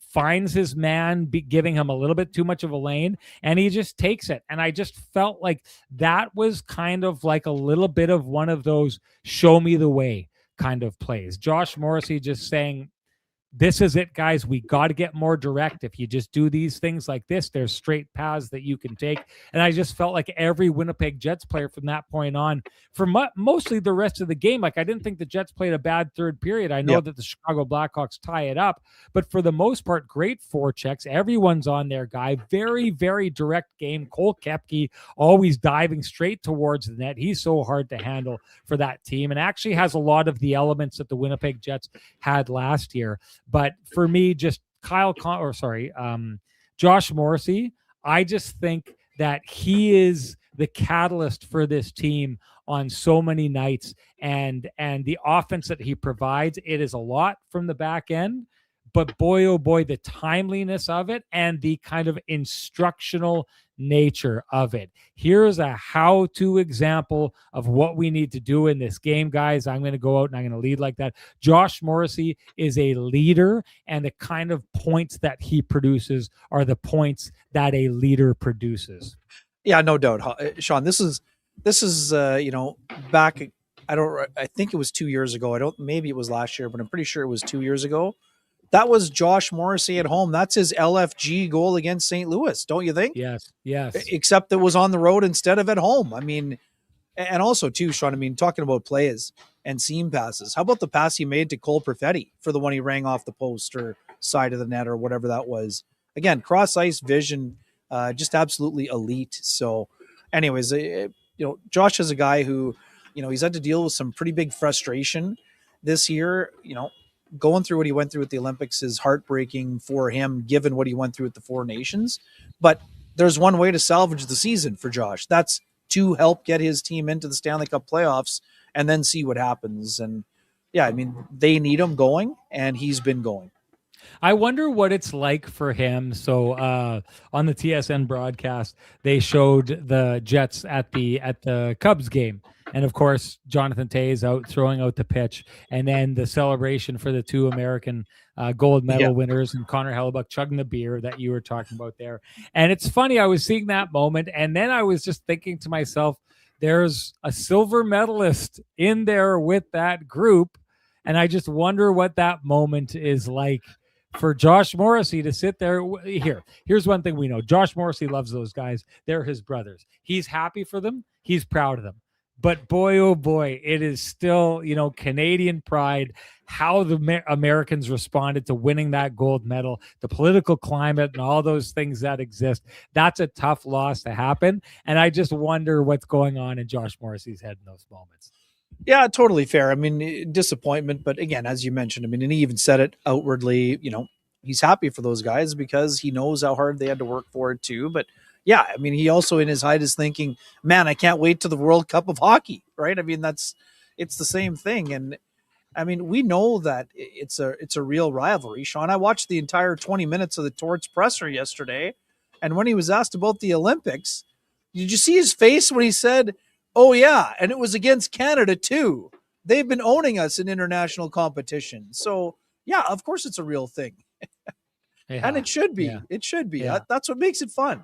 finds his man, giving him a little bit too much of a lane, and he just takes it. And I just felt like that was kind of like a little bit of one of those show me the way kind of plays. Josh Morrissey just saying, this is it, guys. We got to get more direct. If you just do these things like this, there's straight paths that you can take. And I just felt like every Winnipeg Jets player from that point on, for mostly the rest of the game, like I didn't think the Jets played a bad third period. I know that the Chicago Blackhawks tie it up, but for the most part, great forechecks. Everyone's on their guy. Very, very direct game. Cole Koepke always diving straight towards the net. He's so hard to handle for that team, and actually has a lot of the elements that the Winnipeg Jets had last year. But for me, just Josh Morrissey, I just think that he is the catalyst for this team on so many nights, and the offense that he provides, it is a lot from the back end, but boy, oh boy, the timeliness of it and the kind of instructional nature of it. Here's a how-to example of what we need to do in this game, guys. I'm going to go out and I'm going to lead like that. Josh Morrissey is a leader, and the kind of points that he produces are the points that a leader produces. Yeah, no doubt, Sean. This is back. I think it was 2 years ago. Maybe it was last year, but I'm pretty sure it was 2 years ago. That was Josh Morrissey at home. That's his LFG goal against St. Louis, don't you think? Yes. Except it was on the road instead of at home. I mean, and also too, Sean, I mean, talking about plays and seam passes. How about the pass he made to Cole Perfetti for the one he rang off the post or side of the net or whatever that was? Again, cross ice vision, just absolutely elite. So anyways, Josh is a guy who, he's had to deal with some pretty big frustration this year. Going through what he went through with the Olympics is heartbreaking for him, given what he went through with the Four Nations. But there's one way to salvage the season for Josh. That's to help get his team into the Stanley Cup playoffs and then see what happens. And yeah, I mean, they need him going, and he's been going. I wonder what it's like for him. So on the TSN broadcast, they showed the Jets at the Cubs game. And of course, Jonathan Toews out throwing out the pitch, and then the celebration for the two American gold medal winners, and Connor Hellebuck chugging the beer that you were talking about there. And it's funny, I was seeing that moment, and then I was just thinking to myself, there's a silver medalist in there with that group, and I just wonder what that moment is like for Josh Morrissey to sit there. Here's one thing we know: Josh Morrissey loves those guys. They're his brothers. He's happy for them. He's proud of them. But boy, oh boy, it is still, Canadian pride, how the Americans responded to winning that gold medal, the political climate and all those things that exist. That's a tough loss to happen. And I just wonder what's going on in Josh Morrissey's head in those moments. Yeah, totally fair. I mean, disappointment, but again, as you mentioned, I mean, and he even said it outwardly, he's happy for those guys because he knows how hard they had to work for it too. But yeah, I mean, he also in his head is thinking, man, I can't wait to the World Cup of hockey, right? I mean, it's the same thing. And I mean, we know that it's a real rivalry. Sean, I watched the entire 20 minutes of the Torts presser yesterday. And when he was asked about the Olympics, did you see his face when he said, oh yeah, and it was against Canada too. They've been owning us in international competition. So yeah, of course it's a real thing. And it should be. Yeah. It should be. Yeah. That's what makes it fun.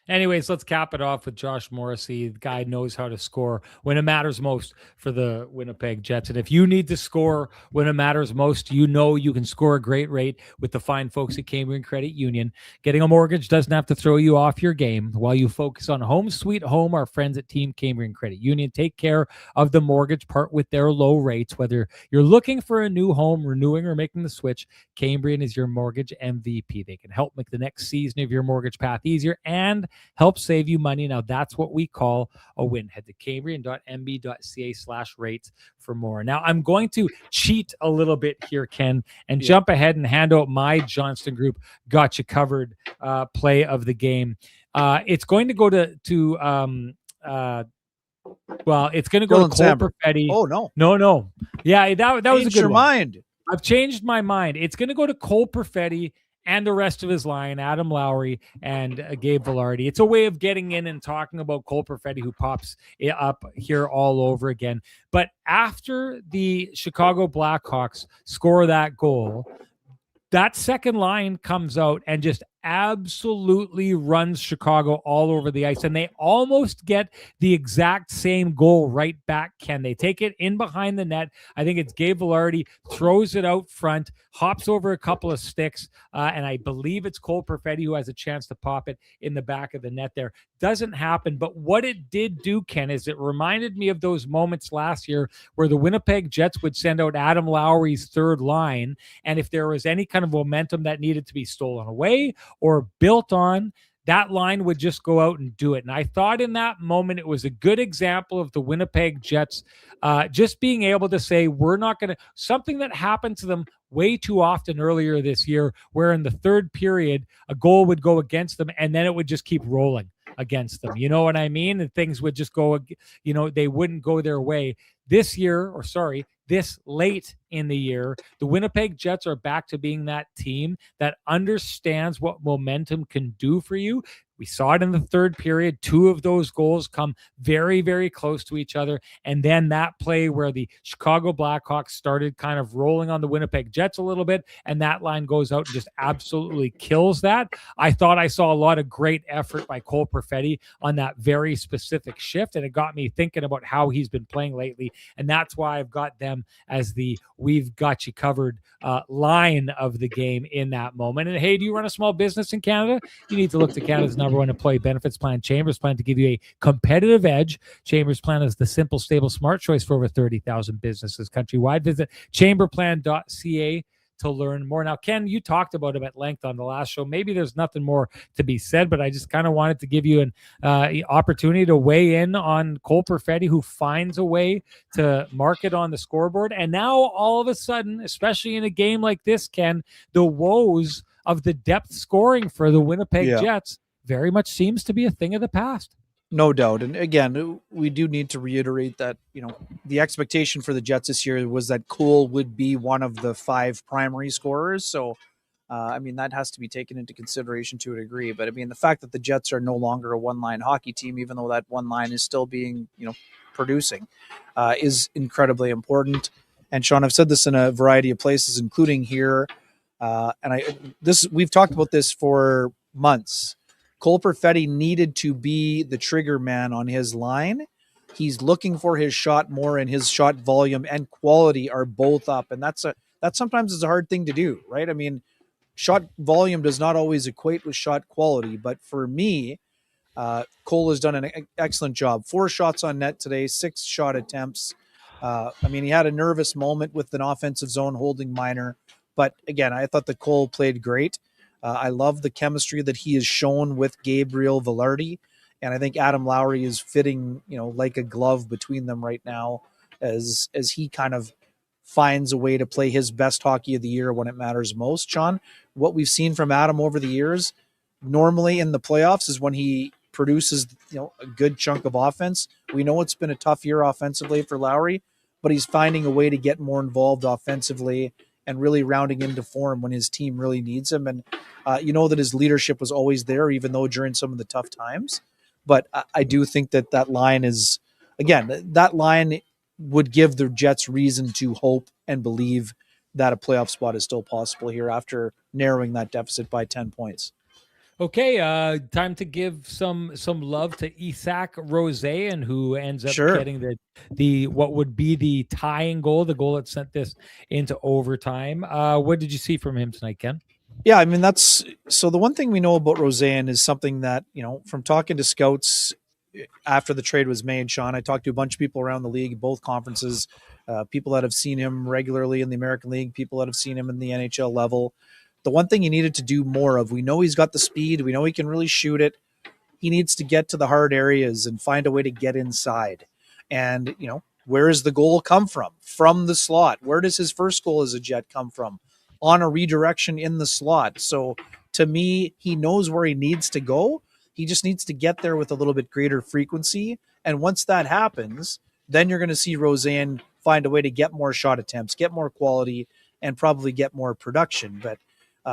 Anyways, let's cap it off with Josh Morrissey. The guy knows how to score when it matters most for the Winnipeg Jets. And if you need to score when it matters most, you can score a great rate with the fine folks at Cambrian Credit Union. Getting a mortgage doesn't have to throw you off your game. While you focus on home sweet home, our friends at Team Cambrian Credit Union take care of the mortgage part with their low rates. Whether you're looking for a new home, renewing, or making the switch, Cambrian is your mortgage MVP. They can help make the next season of your mortgage path easier and help save you money. Now that's what we call a win. Head to cambrian.mb.ca/rates for more. Now I'm going to cheat a little bit here, Ken, and jump ahead and hand out my Johnston Group Got You Covered play of the game. It's going to go to it's going to go to Cole Perfetti. Oh no. No. Yeah, that was a good one. Mind. I've changed my mind. It's going to go to Cole Perfetti and the rest of his line, Adam Lowry and Gabe Vilardi. It's a way of getting in and talking about Cole Perfetti, who pops up here all over again. But after the Chicago Blackhawks score that goal, that second line comes out and just absolutely runs Chicago all over the ice, and they almost get the exact same goal right back, Ken. They take it in behind the net. I think it's Gabe Vilardi, throws it out front, hops over a couple of sticks, and I believe it's Cole Perfetti who has a chance to pop it in the back of the net there. Doesn't happen, but what it did do, Ken, is it reminded me of those moments last year where the Winnipeg Jets would send out Adam Lowry's third line, and if there was any kind of momentum that needed to be stolen away or built on, that line would just go out and do it. And I thought in that moment, it was a good example of the Winnipeg Jets just being able to say, we're not going to, something that happened to them way too often earlier this year, where in the third period, a goal would go against them and then it would just keep rolling against them. You know what I mean? And things would just go, they wouldn't go their way. This late in the year, the Winnipeg Jets are back to being that team that understands what momentum can do for you. We saw it in the third period. Two of those goals come very, very close to each other. And then that play where the Chicago Blackhawks started kind of rolling on the Winnipeg Jets a little bit, and that line goes out and just absolutely kills that. I thought I saw a lot of great effort by Cole Perfetti on that very specific shift, and it got me thinking about how he's been playing lately. And that's why I've got them as the we've got you covered line of the game in that moment. And hey, do you run a small business in Canada? You need to look to Canada's number one employee benefits plan, Chambers Plan, to give you a competitive edge. Chambers Plan is the simple, stable, smart choice for over 30,000 businesses countrywide. Visit chamberplan.ca to learn more. Now, Ken, you talked about him at length on the last show. Maybe there's nothing more to be said, but I just kind of wanted to give you an opportunity to weigh in on Cole Perfetti, who finds a way to mark it on the scoreboard. And now all of a sudden, especially in a game like this, Ken, the woes of the depth scoring for the Winnipeg Jets very much seems to be a thing of the past. No doubt. And again, we do need to reiterate that, the expectation for the Jets this year was that Cole would be one of the 5 primary scorers. So, that has to be taken into consideration to a degree. But the fact that the Jets are no longer a one-line hockey team, even though that one line is still being, producing, is incredibly important. And Sean, I've said this in a variety of places, including here. We've talked about this for months. Cole Perfetti needed to be the trigger man on his line. He's looking for his shot more, and his shot volume and quality are both up. And that sometimes is a hard thing to do, right? Shot volume does not always equate with shot quality, but for me, Cole has done an excellent job. 4 shots on net today, 6 shot attempts. He had a nervous moment with an offensive zone holding minor, but again, I thought that Cole played great. I love the chemistry that he has shown with Gabriel Velarde, and I think Adam Lowry is fitting, like a glove between them right now, as he kind of finds a way to play his best hockey of the year when it matters most. Sean, what we've seen from Adam over the years, normally in the playoffs, is when he produces, a good chunk of offense. We know it's been a tough year offensively for Lowry, but he's finding a way to get more involved offensively and really rounding into form when his team really needs him. And that his leadership was always there, even though during some of the tough times. But I do think that line is, again, that line would give the Jets reason to hope and believe that a playoff spot is still possible here after narrowing that deficit by 10 points. Okay, time to give some love to Isak Rosén, who ends up getting the what would be the tying goal, the goal that sent this into overtime. What did you see from him tonight, Ken? Yeah, that's so. The one thing we know about Rosén is something that, from talking to scouts after the trade was made, Sean, I talked to a bunch of people around the league, both conferences, people that have seen him regularly in the American League, people that have seen him in the NHL level. The one thing he needed to do more of, we know he's got the speed, we know he can really shoot it. He needs to get to the hard areas and find a way to get inside. And, where does the goal come from? From the slot. Where does his first goal as a Jet come from? On a redirection in the slot. So to me, he knows where he needs to go. He just needs to get there with a little bit greater frequency. And once that happens, then you're going to see Rosén find a way to get more shot attempts, get more quality, and probably get more production. But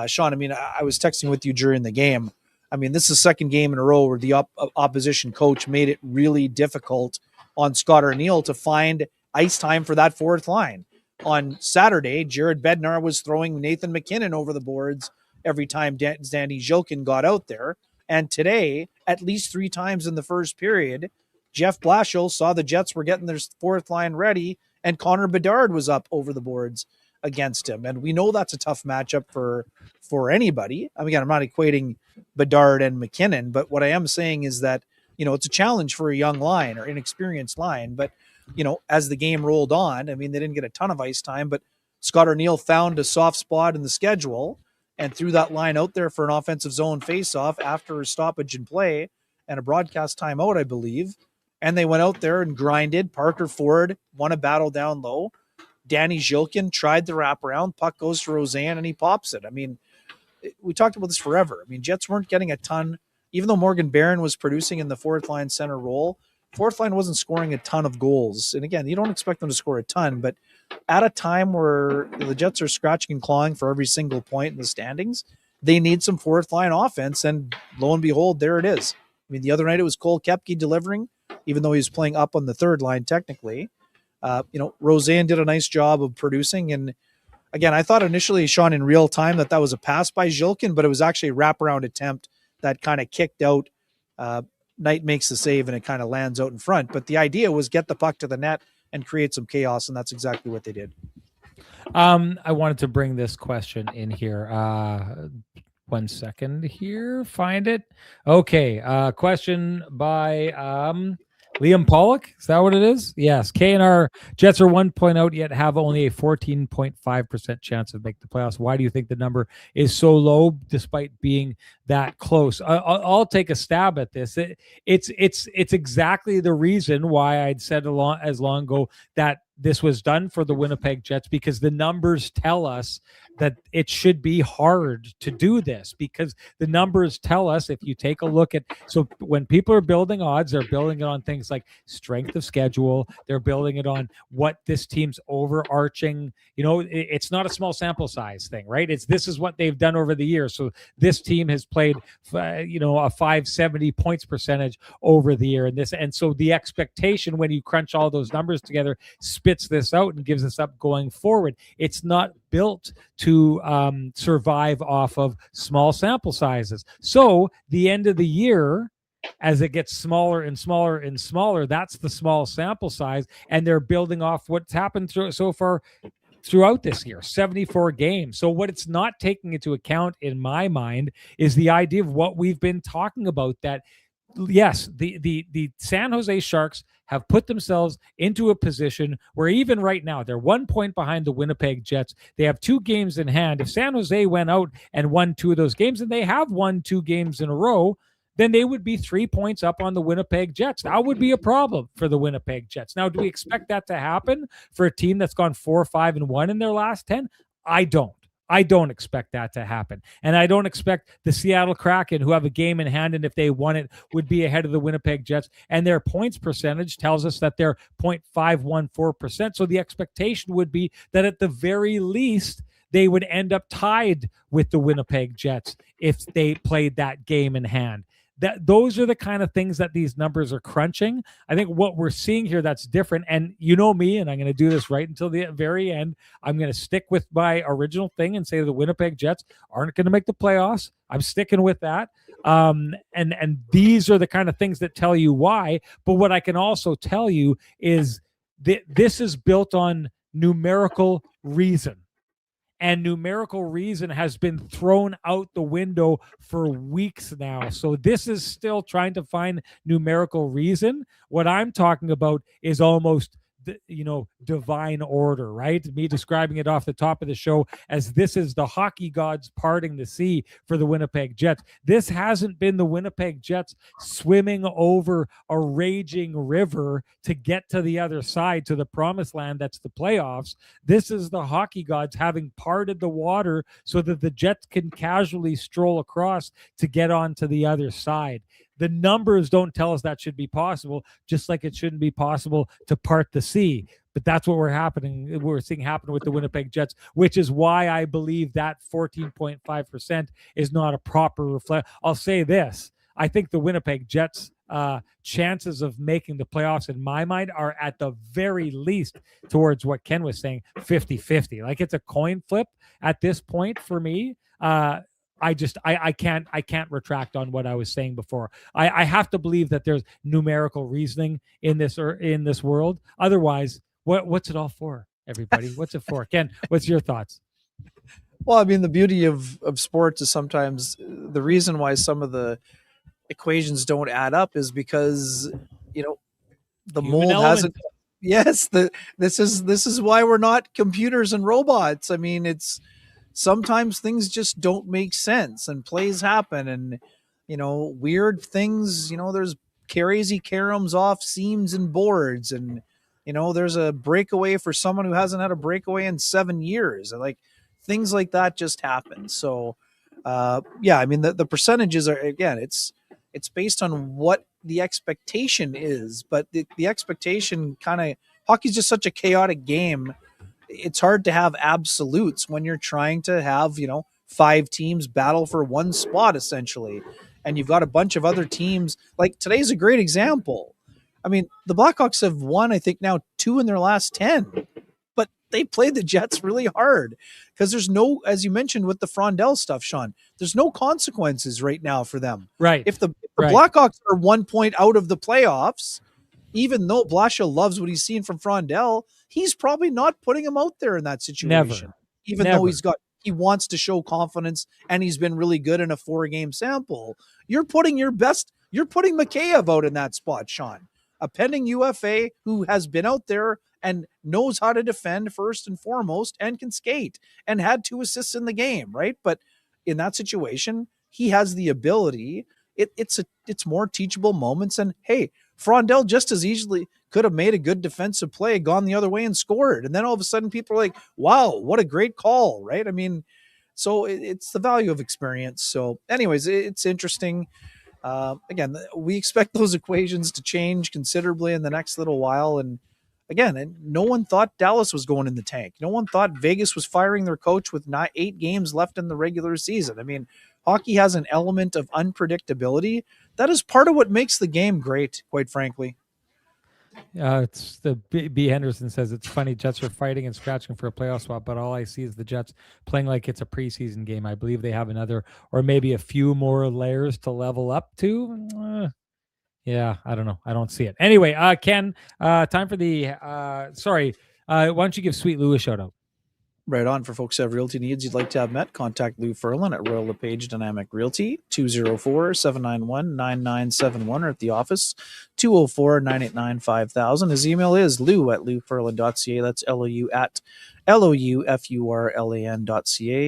Sean, I was texting with you during the game. This is the second game in a row where the opposition coach made it really difficult on Scott Arniel to find ice time for that fourth line. On Saturday, Jared Bednar was throwing Nathan MacKinnon over the boards every time Danny Zhilkin got out there. And today, at least 3 times in the first period, Jeff Blashill saw the Jets were getting their fourth line ready, and Connor Bedard was up over the boards against him. And we know that's a tough matchup for anybody. Again, I'm not equating Bedard and MacKinnon, but what I am saying is that, it's a challenge for a young line or inexperienced line. But, as the game rolled on, they didn't get a ton of ice time, but Scott Arniel found a soft spot in the schedule and threw that line out there for an offensive zone faceoff after a stoppage in play and a broadcast timeout, I believe. And they went out there and grinded. Parker Ford won a battle down low. Danny Zhilkin tried the wraparound. Puck goes to Rosén, and he pops it. We talked about this forever. Jets weren't getting a ton. Even though Morgan Barron was producing in the fourth line center role, fourth line wasn't scoring a ton of goals. And again, you don't expect them to score a ton, but at a time where the Jets are scratching and clawing for every single point in the standings, they need some fourth line offense. And lo and behold, there it is. The other night it was Cole Koepke delivering, even though he was playing up on the third line technically. Rosén did a nice job of producing. And again, I thought initially, Sean, in real time that was a pass by Zhilkin, but it was actually a wraparound attempt that kind of kicked out. Knight makes the save and it kind of lands out in front. But the idea was get the puck to the net and create some chaos, and that's exactly what they did. I wanted to bring this question in here. 1 second here. Find it. Okay. Question by Liam Pollock, is that what it is? Yes. K&R Jets are 1 point out, yet have only a 14.5% chance of making the playoffs. Why do you think the number is so low despite being that close? I'll take a stab at this. It's exactly the reason why I'd said as long ago that this was done for the Winnipeg Jets, because the numbers tell us that it should be hard to do this, because the numbers tell us, if you take a look at, so when people are building odds, they're building it on things like strength of schedule, they're building it on what this team's overarching, it's not a small sample size thing, right? This is what they've done over the years. So this team has played a 570 points percentage over the year, and so the expectation when you crunch all those numbers together spits this out and gives us up going forward. It's not built to survive off of small sample sizes. So the end of the year, as it gets smaller and smaller and smaller, that's the small sample size, and they're building off what's happened so far throughout this year, 74 games. So what it's not taking into account in my mind is the idea of what we've been talking about, that yes, the San Jose Sharks have put themselves into a position where even right now they're 1 point behind the Winnipeg Jets. They have 2 games in hand. If San Jose went out and won 2 of those games, and they have won 2 games in a row, then they would be 3 points up on the Winnipeg Jets. That would be a problem for the Winnipeg Jets. Now, do we expect that to happen for a team that's gone 4-5-1 in their last 10? I don't. I don't expect that to happen. And I don't expect the Seattle Kraken, who have a game in hand, and if they won it, would be ahead of the Winnipeg Jets. And their points percentage tells us that they're 0.514%. So the expectation would be that at the very least, they would end up tied with the Winnipeg Jets if they played that game in hand. Those are the kind of things that these numbers are crunching. I think what we're seeing here that's different, and you know me, and I'm going to do this right until the very end. I'm going to stick with my original thing and say the Winnipeg Jets aren't going to make the playoffs. I'm sticking with that. And these are the kind of things that tell you why. But what I can also tell you is that this is built on numerical reason. And numerical reason has been thrown out the window for weeks now. So this is still trying to find numerical reason. What I'm talking about is almost divine order, right? Me describing it off the top of the show as this is the hockey gods parting the sea for the Winnipeg Jets. This hasn't been the Winnipeg Jets swimming over a raging river to get to the other side, to the promised land that's the playoffs. This is the hockey gods having parted the water so that the Jets can casually stroll across to get onto the other side. The numbers don't tell us that should be possible, just like it shouldn't be possible to part the sea. But that's what we're seeing happen with the Winnipeg Jets, which is why I believe that 14.5% is not a proper reflect. I'll say this. I think the Winnipeg Jets chances of making the playoffs in my mind are at the very least, towards what Ken was saying, 50-50. Like it's a coin flip at this point for me. I can't retract on what I was saying before. I have to believe that there's numerical reasoning in this world. Otherwise, what's it all for, everybody? What's it for? Ken, what's your thoughts? Well, I mean, the beauty of sports is sometimes the reason why some of the equations don't add up is because the Human mold element. hasn't. Yes, this is why we're not computers and robots. I mean, it's sometimes things just don't make sense and plays happen, and weird things. There's crazy caroms off seams and boards, and there's a breakaway for someone who hasn't had a breakaway in 7 years. Like things like that just happen. So yeah, I mean the percentages are, again, it's based on what the expectation is, but the expectation kind of, hockey's just such a chaotic game. It's hard to have absolutes when you're trying to have 5 teams battle for one spot essentially, and you've got a bunch of other teams. Like today's a great example. I mean, the Blackhawks have won, I think, now 2 in their last 10, but they played the Jets really hard because there's no, as you mentioned with the Frondell stuff, Sean, there's no consequences right now for them. Right. If the Right. Blackhawks are 1 point out of the playoffs, even though Blasha loves what he's seen from Frondell, he's probably not putting him out there in that situation. Never. Even though he wants to show confidence and he's been really good in a 4-game sample. You're putting Mikheyev out in that spot, Sean. a pending UFA who has been out there and knows how to defend first and foremost and can skate and had 2 assists in the game, right? But in that situation, he has the ability. It's more teachable moments. And hey, Frondell just as easily could have made a good defensive play, gone the other way and scored. And then all of a sudden people are like, wow, what a great call, right? I mean, so it's the value of experience. So anyways, it's interesting. Again, we expect those equations to change considerably in the next little while. And again, no one thought Dallas was going in the tank. No one thought Vegas was firing their coach with 8 games left in the regular season. I mean, hockey has an element of unpredictability. That is part of what makes the game great, quite frankly. It's the B. Henderson says it's funny. Jets are fighting and scratching for a playoff spot, but all I see is the Jets playing like it's a preseason game. I believe they have another or maybe a few more layers to level up to. Yeah, I don't know. I don't see it. Anyway, Ken, time for the sorry. Why don't you give Sweet Lou a shout out? Right on. For folks who have realty needs you'd like to have met, contact Lou Ferlin at Royal LePage Dynamic Realty, 204-791-9971, or at the office, 204-989-5000. His email is lou@louferlin.ca. That's L-O-U at LOUFURLAN.ca.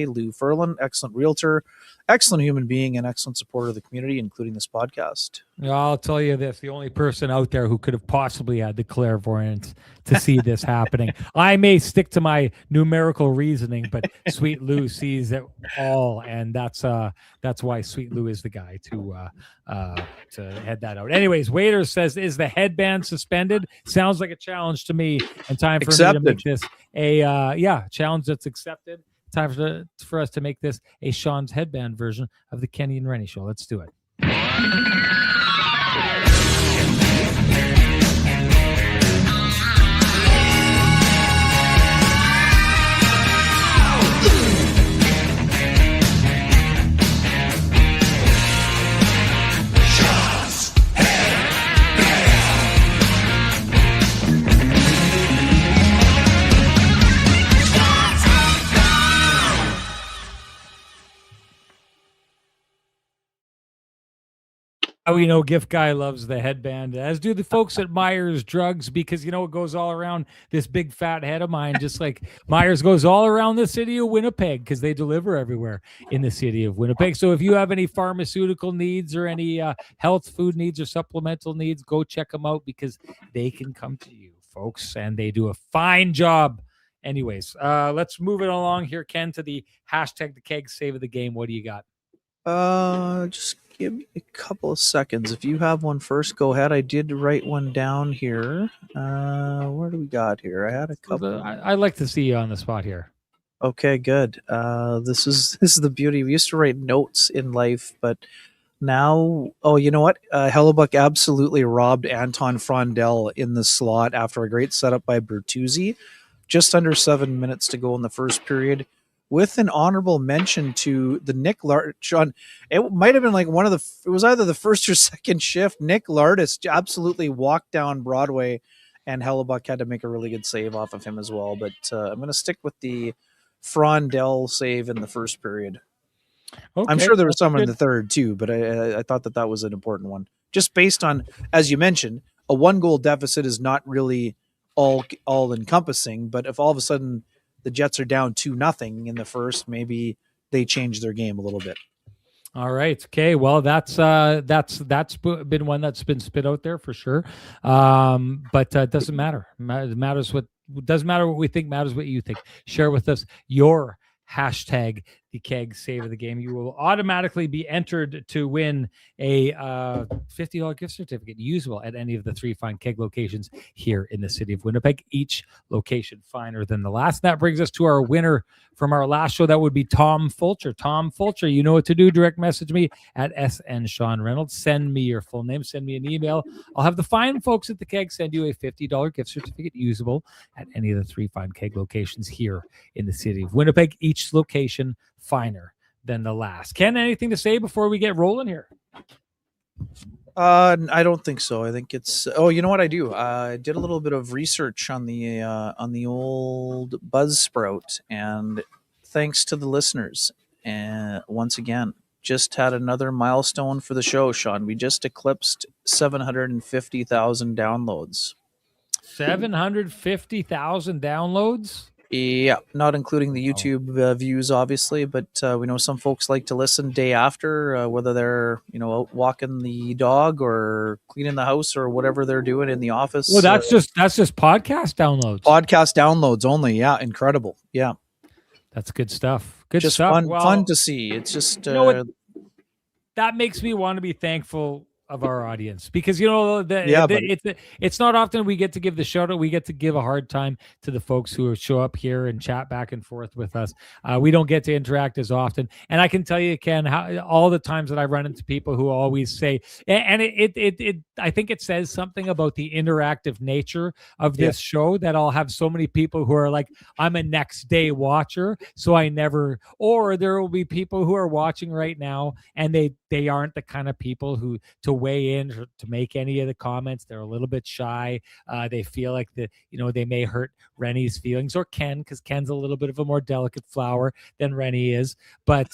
Lou Ferlin, excellent realtor, excellent human being, and excellent supporter of the community, including this podcast. I'll tell you this, the only person out there who could have possibly had the clairvoyance to see this happening. I may stick to my numerical reasoning, but Sweet Lou sees it all, and that's why Sweet Lou is the guy to head that out. Anyways, Waiter says, is the headband suspended? Sounds like a challenge to me, and time for me to make this a challenge that's accepted. Time for us to make this a Sean's headband version of the Kenny and Renny show. Let's do it. We know Gift Guy loves the headband, as do the folks at Myers Drugs, because it goes all around this big fat head of mine, just like Myers goes all around the city of Winnipeg, because they deliver everywhere in the city of Winnipeg. So if you have any pharmaceutical needs or any health food needs or supplemental needs, go check them out, because they can come to you, folks, and they do a fine job. Anyways, let's move it along here, Ken, to the hashtag the keg save of the game. What do you got? Just give me a couple of seconds. If you have one first, go ahead. I did write one down here. Where do we got here? I had a couple. I'd like to see you on the spot here. Okay, good. This is the beauty. We used to write notes in life, but now, you know what? Hellebuck absolutely robbed Anton Frondell in the slot after a great setup by Bertuzzi. Just under 7 minutes to go in the first period, with an honorable mention to the Nick Lardis. It might have been like it was either the first or second shift. Nick Lardis absolutely walked down Broadway, and Hellebuck had to make a really good save off of him as well. But I'm going to stick with the Frondell save in the first period. Okay, I'm sure there was some in the third too, but I thought that was an important one. Just based on, as you mentioned, a 1-goal deficit is not really all encompassing, but if all of a sudden the Jets are down 2-0 in the first, maybe they change their game a little bit. All right. Okay. Well, that's been one that's been spit out there for sure. But it doesn't matter. Doesn't matter what we think, matters what you think. Share with us your hashtag the keg save of the game. You will automatically be entered to win a $50 gift certificate usable at any of the 3 fine keg locations here in the city of Winnipeg, each location finer than the last. That brings us to our winner from our last show. That would be Tom Fulcher. Tom Fulcher, you know what to do. Direct message me at SN Sean Reynolds. Send me your full name. Send me an email. I'll have the fine folks at the keg send you a $50 gift certificate usable at any of the 3 fine keg locations here in the city of Winnipeg, each location finer than the last. Ken, anything to say before we get rolling here? I don't think so. I think it's. Oh, you know what I do? I did a little bit of research on the old Buzzsprout, and thanks to the listeners, and once again, just had another milestone for the show, Sean. We just eclipsed 750,000 downloads. 750,000 downloads? Yeah, not including the YouTube views, obviously, but we know some folks like to listen day after, whether they're out walking the dog or cleaning the house or whatever they're doing in the office. Well, that's just podcast downloads. Podcast downloads only. Yeah, incredible. Yeah, that's good stuff. Good just stuff. Fun to see. It's just that makes me want to be thankful of our audience, because it's not often we get to give the shout out. We get to give a hard time to the folks who show up here and chat back and forth with us. We don't get to interact as often, and I can tell you, Ken, how all the times that I run into people who always say, and I think it says something about the interactive nature of this show, that I'll have so many people who are like, I'm a next day watcher, so I never, or there will be people who are watching right now and they aren't the kind of people who to weigh in to make any of the comments. They're a little bit shy. They feel like they may hurt Rennie's feelings, or Ken, because Ken's a little bit of a more delicate flower than Renny is. But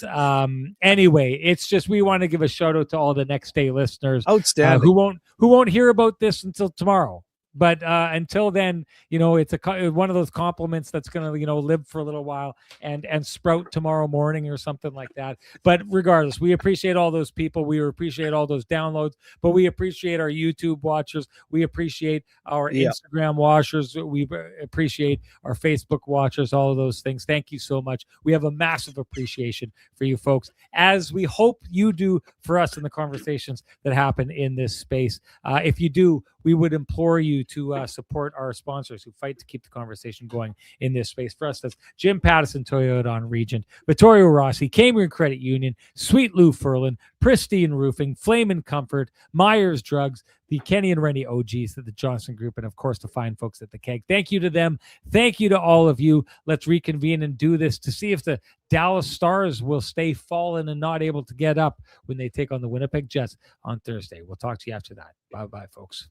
anyway, it's just, we want to give a shout out to all the next day listeners, outstanding, who won't hear about this until tomorrow. But until then, it's one of those compliments that's going to, live for a little while and sprout tomorrow morning or something like that. But regardless, we appreciate all those people. We appreciate all those downloads, but we appreciate our YouTube watchers. We appreciate our Instagram watchers. We appreciate our Facebook watchers, all of those things. Thank you so much. We have a massive appreciation for you folks, as we hope you do for us in the conversations that happen in this space. If you do, we would implore you to support our sponsors who fight to keep the conversation going in this space. For us, that's Jim Pattison Toyota on Regent, Vittorio Rossi, Cambrian Credit Union, Sweet Lou Furlan, Pristine Roofing, Flame and Comfort, Myers Drugs, the Kenny and Renny OGs at the Johnson Group, and of course the fine folks at the Keg. Thank you to them. Thank you to all of you. Let's reconvene and do this to see if the Dallas Stars will stay fallen and not able to get up when they take on the Winnipeg Jets on Thursday. We'll talk to you after that. Bye-bye, folks.